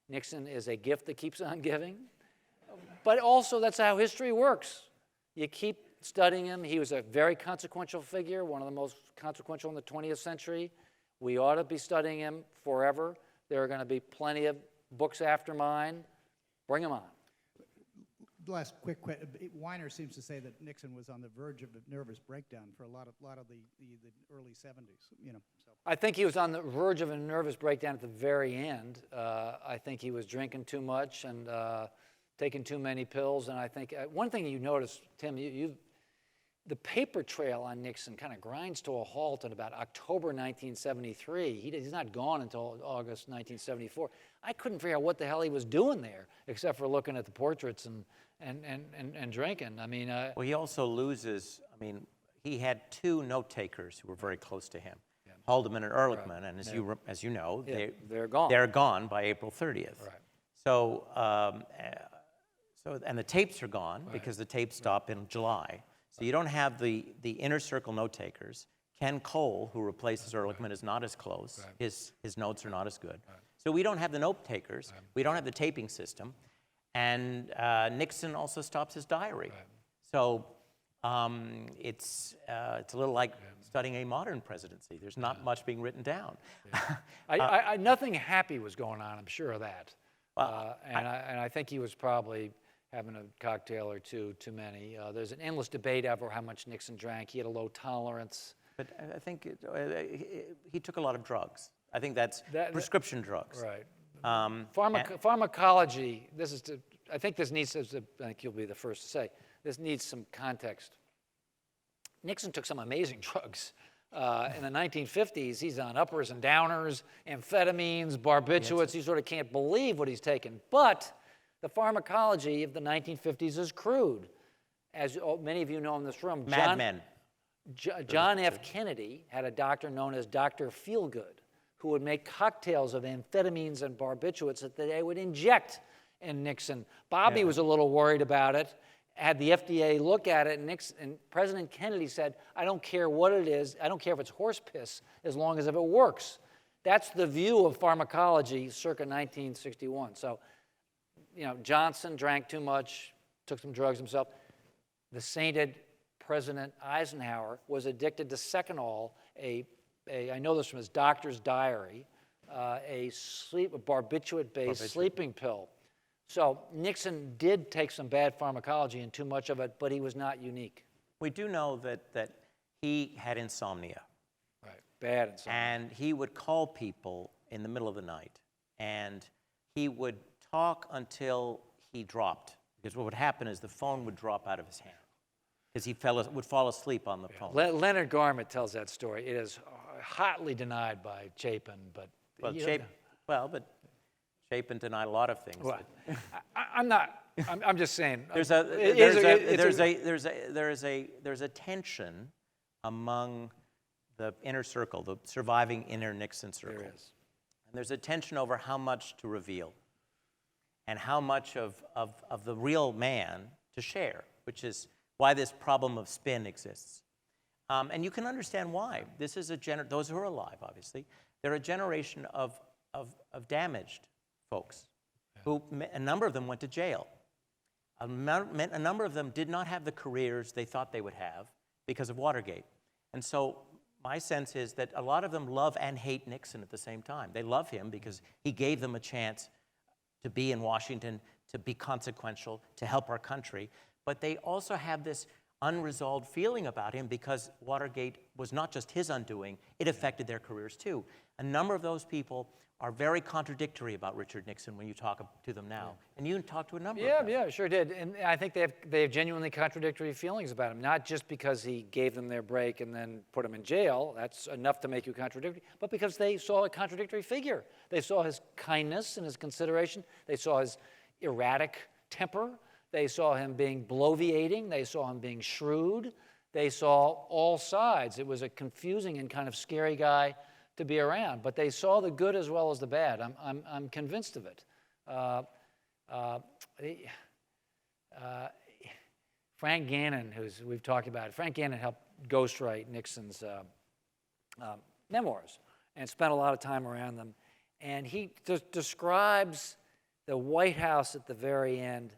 Nixon is a gift that keeps on giving. But also, that's how history works. You keep studying him. He was a very consequential figure, one of the most consequential in the 20th century. We ought to be studying him forever. There are going to be plenty of books after mine. Bring them on. Last quick question. Weiner seems to say that Nixon was on the verge of a nervous breakdown for a lot of the early 70s. So. I think he was on the verge of a nervous breakdown at the very end. I think he was drinking too much and taking too many pills. And I think one thing you notice, Tim, the paper trail on Nixon kind of grinds to a halt in about October 1973. He's not gone until August 1974. I couldn't figure out what the hell he was doing there, except for looking at the portraits and drinking. I mean, Well, he also loses, he had two note-takers who were very close to him, Haldeman and Ehrlichman, and as you know, they're gone. They're gone by April 30th. Right. So, and the tapes are gone because the tapes stop in July. So you don't have the inner circle note-takers. Ken Cole, who replaces Ehrlichman, is not as close. His notes are not as good. So we don't have the note-takers. We don't have the taping system. And Nixon also stops his diary. So it's a little like studying a modern presidency. There's not much being written down. Nothing happy was going on, I'm sure of that. And I think he was probably having a cocktail or two too many. There's an endless debate over how much Nixon drank. He had a low tolerance. But I think he took a lot of drugs. I think that's prescription drugs. Right. Pharmacology, I think this needs, I think you'll be the first to say, this needs some context. Nixon took some amazing drugs. In the 1950s, he's on uppers and downers, amphetamines, barbiturates. Yes. You sort of can't believe what he's taken. But the pharmacology of the 1950s is crude. As many of you know in this room, Mad Men. John F. Kennedy had a doctor known as Dr. Feelgood, who would make cocktails of amphetamines and barbiturates that they would inject in Nixon. Bobby was a little worried about it, had the FDA look at it, and President Kennedy said, I don't care what it is, I don't care if it's horse piss, as long as if it works. That's the view of pharmacology circa 1961. So, Johnson drank too much, took some drugs himself. The sainted President Eisenhower was addicted to Seconal, I know this from his doctor's diary, a barbiturate-based sleeping pill. So Nixon did take some bad pharmacology and too much of it, but he was not unique. We do know that he had insomnia. Right, bad insomnia. And he would call people in the middle of the night, and he would talk until he dropped. Because what would happen is the phone would drop out of his hand, because he would fall asleep on the phone. Leonard Garment tells that story. It is hotly denied by Chapin, but Chapin denied a lot of things. Well, I'm just saying. There's a tension among the inner circle, the surviving inner Nixon circle. There is. And there's a tension over how much to reveal and how much of the real man to share, which is why this problem of spin exists. And you can understand why. This is those who are alive, obviously, they're a generation of damaged folks who, a number of them went to jail. A number of them did not have the careers they thought they would have because of Watergate. And so my sense is that a lot of them love and hate Nixon at the same time. They love him because he gave them a chance to be in Washington, to be consequential, to help our country. But they also have this unresolved feeling about him because Watergate was not just his undoing, it affected their careers too. A number of those people are very contradictory about Richard Nixon when you talk to them now. And you talked to a number of them. Yeah, sure did. And I think they have genuinely contradictory feelings about him, not just because he gave them their break and then put them in jail. That's enough to make you contradictory, but because they saw a contradictory figure. They saw his kindness and his consideration. They saw his erratic temper. They saw him being bloviating. They saw him being shrewd. They saw all sides. It was a confusing and kind of scary guy to be around, but they saw the good as well as the bad. I'm convinced of it. Frank Gannon, we've talked about, Frank Gannon helped ghostwrite Nixon's memoirs and spent a lot of time around them. And he describes the White House at the very end.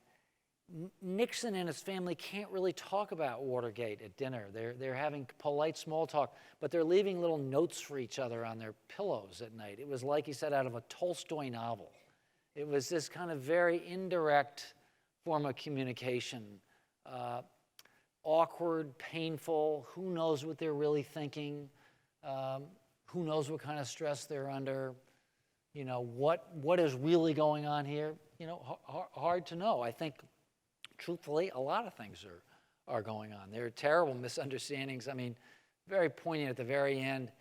Nixon and his family can't really talk about Watergate at dinner. They're having polite small talk, but they're leaving little notes for each other on their pillows at night. It was like he said out of a Tolstoy novel. It was this kind of very indirect form of communication. Awkward, painful, who knows what they're really thinking, who knows what kind of stress they're under, you know, what is really going on here, you know, hard to know. I think, truthfully, a lot of things are going on. There are terrible misunderstandings. I mean, very poignant at the very end.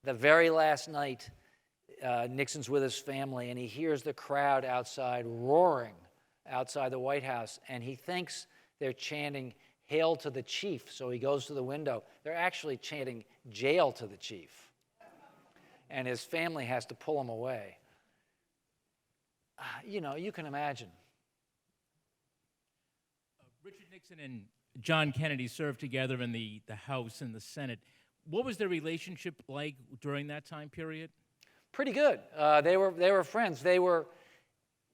The very last night, Nixon's with his family, and he hears the crowd outside roaring outside the White House, and he thinks they're chanting, "Hail to the chief," so he goes to the window. They're actually chanting, "Jail to the chief." And his family has to pull him away. You know, you can imagine. Richard Nixon and John Kennedy served together in the House and the Senate. What was their relationship like during that time period? Pretty good. They were friends. They were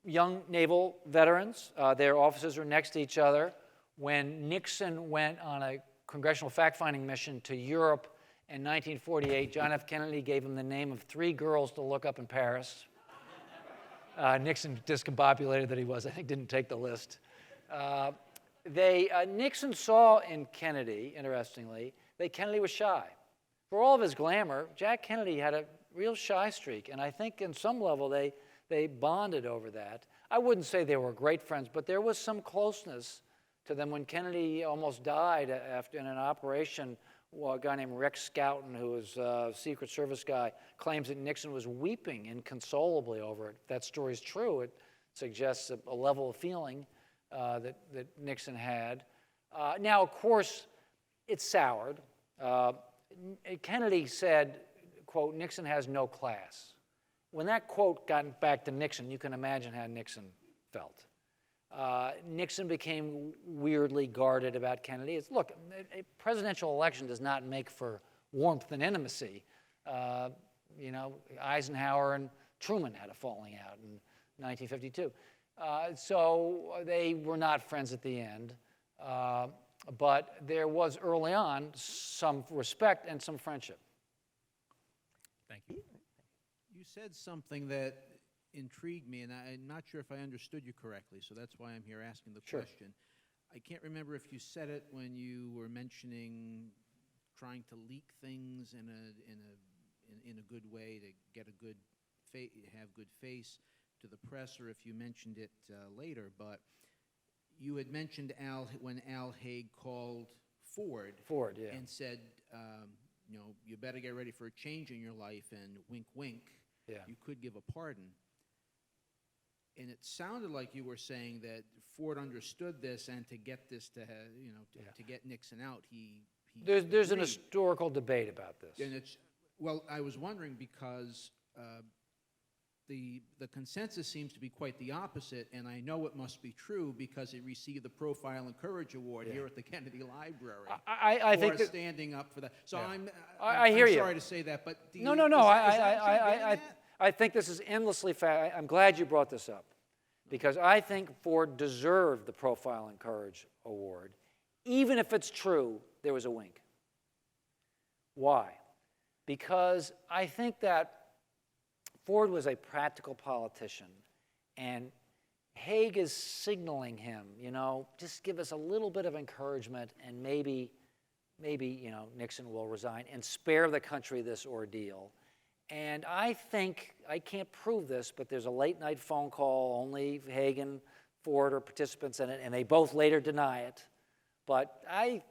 young naval veterans. Their offices were next to each other. When Nixon went on a congressional fact-finding mission to Europe in 1948, John F. Kennedy gave him the name of 3 girls to look up in Paris. Nixon discombobulated that he was, I think, didn't take the list. Nixon saw in Kennedy, interestingly, that Kennedy was shy. For all of his glamour, Jack Kennedy had a real shy streak, and I think in some level they bonded over that. I wouldn't say they were great friends, but there was some closeness to them. When Kennedy almost died in an operation, a guy named Rex Scouten, who was a Secret Service guy, claims that Nixon was weeping inconsolably over it. If that story's true, it suggests a level of feeling that Nixon had. Now, of course, it soured. Kennedy said, quote, "Nixon has no class." When that quote got back to Nixon, you can imagine how Nixon felt. Nixon became weirdly guarded about Kennedy. Look, a presidential election does not make for warmth and intimacy. You know, Eisenhower and Truman had a falling out in 1952. So they were not friends at the end. But there was early on some respect and some friendship. Thank you. You said something that intrigued me, and I'm not sure if I understood you correctly, so that's why I'm here asking the question. I can't remember if you said it when you were mentioning trying to leak things in a good way to get a good have good face to the press, or if you mentioned it later. But you had mentioned when Al Haig called Ford, yeah. and said, you know, you better get ready for a change in your life, and wink, wink, Yeah. you could give a pardon. And it sounded like you were saying that Ford understood this, and to get this to, to get Nixon out, he There's an agreed. historical debate about this. And well, I was wondering because the consensus seems to be quite the opposite, and I know it must be true because it received the Profile and Courage Award here at the Kennedy Library. I think for that, standing up for that. So Yeah. I'm hear you. sorry to say that, but No. is that what you're getting at? I think this is endlessly I'm glad you brought this up, because I think Ford deserved the Profile and Courage Award, even if it's true there was a wink. Why? Because I think that Ford was a practical politician, and Haig is signaling him, just give us a little bit of encouragement and maybe, Nixon will resign and spare the country this ordeal. And I think, I can't prove this, but there's a late night phone call, only Haig and Ford are participants in it, and they both later deny it. But I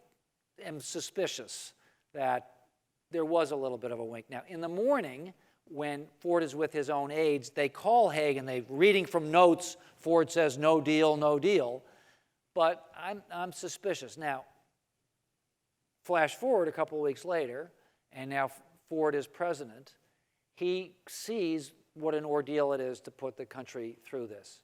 am suspicious that there was a little bit of a wink. Now, in the morning, when Ford is with his own aides, they call Haig and they're reading from notes. Ford says, no deal, no deal. But I'm suspicious. Now, flash forward a couple of weeks later, and now Ford is president. He sees what an ordeal it is to put the country through this.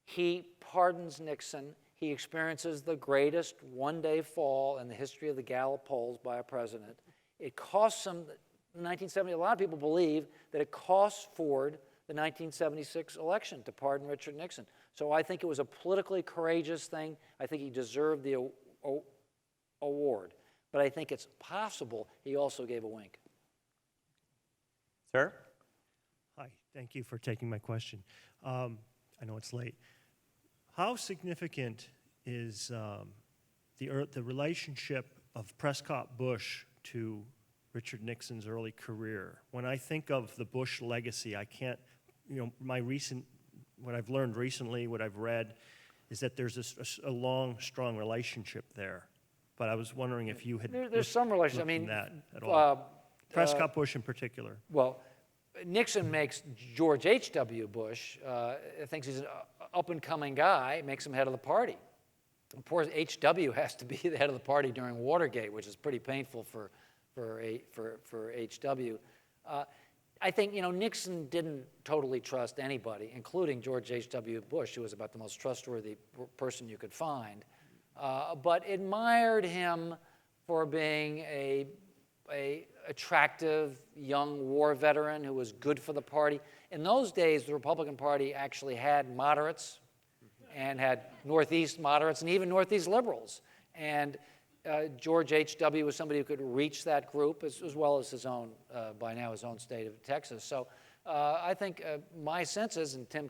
He pardons Nixon. He experiences the greatest one-day fall in the history of the Gallup polls by a president. It costs him, in 1970, a lot of people believe that it cost Ford the 1976 election to pardon Richard Nixon. So I think it was a politically courageous thing. I think he deserved the award. But I think it's possible he also gave a wink. Sir? Hi, thank you for taking my question. I know it's late. How significant is the relationship of Prescott-Bush to Richard Nixon's early career? When I think of the Bush legacy, I can't, what I've learned recently, what I've read, is that there's a long, strong relationship there. But I was wondering if you had There's some relation. I mean, that at all. Prescott-Bush in particular. Well, Nixon makes George H.W. Bush, thinks he's an up-and-coming guy, makes him head of the party. Of course, H.W. has to be the head of the party during Watergate, which is pretty painful for H.W. I think, Nixon didn't totally trust anybody, including George H.W. Bush, who was about the most trustworthy person you could find, but admired him for being a attractive young war veteran who was good for the party. In those days, the Republican Party actually had moderates and had Northeast moderates and even Northeast liberals. And George H.W. was somebody who could reach that group as well as his own, by now his own state of Texas. So I think my sense is, and Tim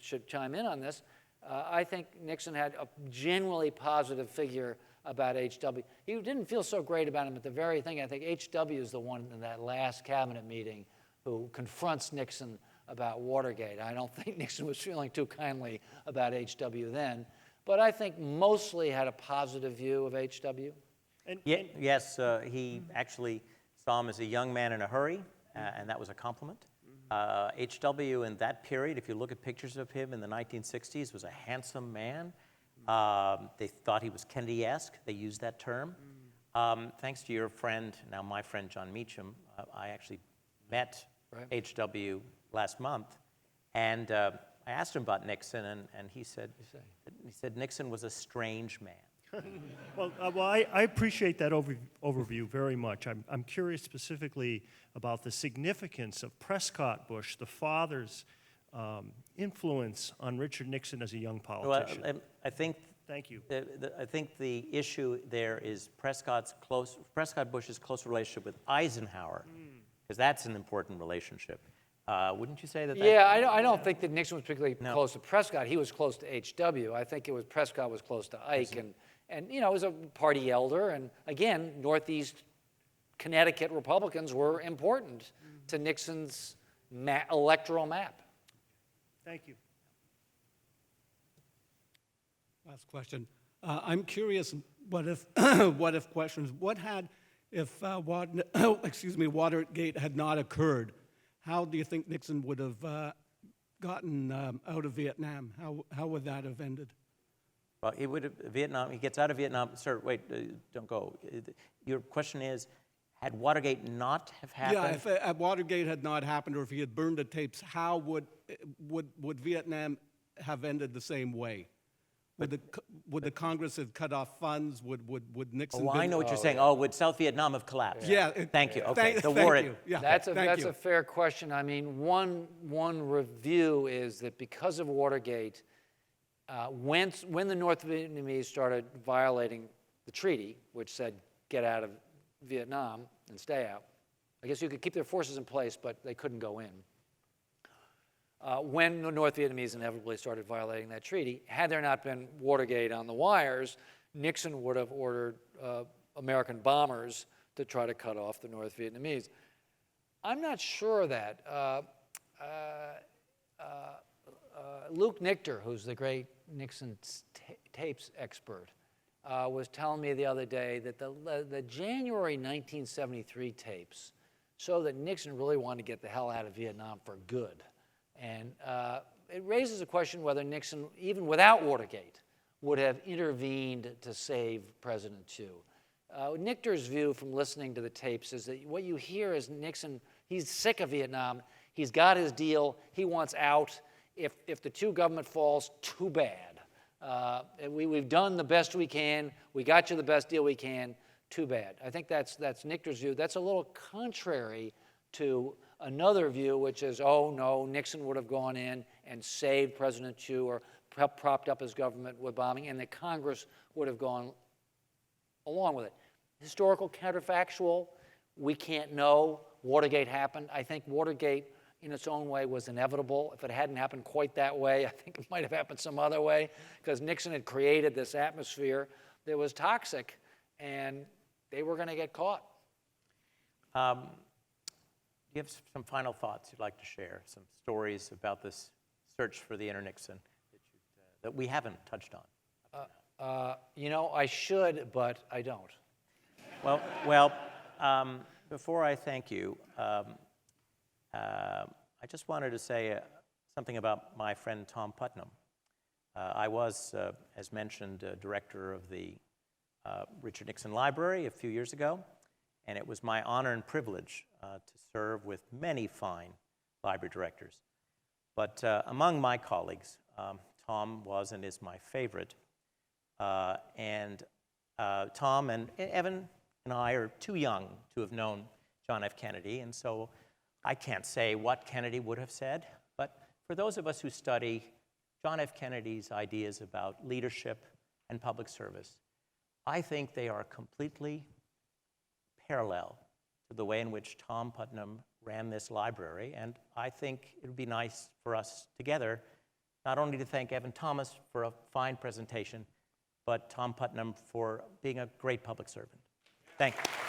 should chime in on this, I think Nixon had a genuinely positive figure about H.W. He didn't feel so great about him at the very thing. I think H.W. is the one in that last cabinet meeting who confronts Nixon about Watergate. I don't think Nixon was feeling too kindly about H.W. then, but I think mostly had a positive view of H.W. Yes, he actually saw him as a young man in a hurry, and that was a compliment. H.W. in that period, if you look at pictures of him in the 1960s, was a handsome man. They thought he was Kennedy-esque. They used that term. Thanks to your friend, now my friend John Meacham, I actually met H.W. last month, and I asked him about Nixon, and he said Nixon was a strange man. Well, I appreciate that overview very much. I'm curious specifically about the significance of Prescott-Bush, the father's influence on Richard Nixon as a young politician. Well, I think. Thank you. I think the issue there is Prescott-Bush's close relationship with Eisenhower, because that's an important relationship. Wouldn't you say that? Yeah, I don't think that Nixon was particularly close to Prescott. He was close to H.W. I think Prescott was close to Ike, and was a party elder. And again, Northeast Connecticut Republicans were important to Nixon's electoral map. Thank you. Last question. I'm curious. What if questions? If Watergate had not occurred? How do you think Nixon would have gotten out of Vietnam? How would that have ended? Well, he gets out of Vietnam. Sir, wait, don't go. Your question is, had Watergate not have happened? Yeah, if Watergate had not happened, or if he had burned the tapes, how would Vietnam have ended the same way? Would the Congress have cut off funds? Would Nixon? Oh, I know what you're saying. Oh, would South Vietnam have collapsed? Yeah. Thank you. Okay. Thank you. Yeah. That's a fair question. I mean, one review is that because of Watergate, when the North Vietnamese started violating the treaty, which said get out of Vietnam and stay out, I guess you could keep their forces in place, but they couldn't go in. when the North Vietnamese inevitably started violating that treaty. Had there not been Watergate on the wires, Nixon would have ordered American bombers to try to cut off the North Vietnamese. I'm not sure that. Luke Nichter, who's the great Nixon tapes expert, was telling me the other day that the January 1973 tapes show that Nixon really wanted to get the hell out of Vietnam for good. And it raises a question whether Nixon, even without Watergate, would have intervened to save President Chu. Nichter's view from listening to the tapes is that what you hear is Nixon, he's sick of Vietnam, he's got his deal, he wants out. If the Chu government falls, too bad. We've done the best we can, we got you the best deal we can, too bad. I think that's Nichter's view. That's a little contrary to another view, which is, oh no, Nixon would have gone in and saved President Chu or propped up his government with bombing, and the Congress would have gone along with it. Historical counterfactual, we can't know. Watergate happened. I think Watergate, in its own way, was inevitable. If it hadn't happened quite that way, I think it might have happened some other way, because Nixon had created this atmosphere that was toxic, and they were going to get caught. Do you have some final thoughts you'd like to share? Some stories about this search for the inner Nixon that we haven't touched on? You know, I should, but I don't. Well, before I thank you, I just wanted to say something about my friend Tom Putnam. I was, as mentioned, director of the Richard Nixon Library a few years ago, and it was my honor and privilege to serve with many fine library directors. But among my colleagues, Tom was and is my favorite. And Tom and Evan and I are too young to have known John F. Kennedy, and so I can't say what Kennedy would have said, but for those of us who study John F. Kennedy's ideas about leadership and public service, I think they are completely parallel to the way in which Tom Putnam ran this library, and I think it would be nice for us together not only to thank Evan Thomas for a fine presentation, but Tom Putnam for being a great public servant. Thank you.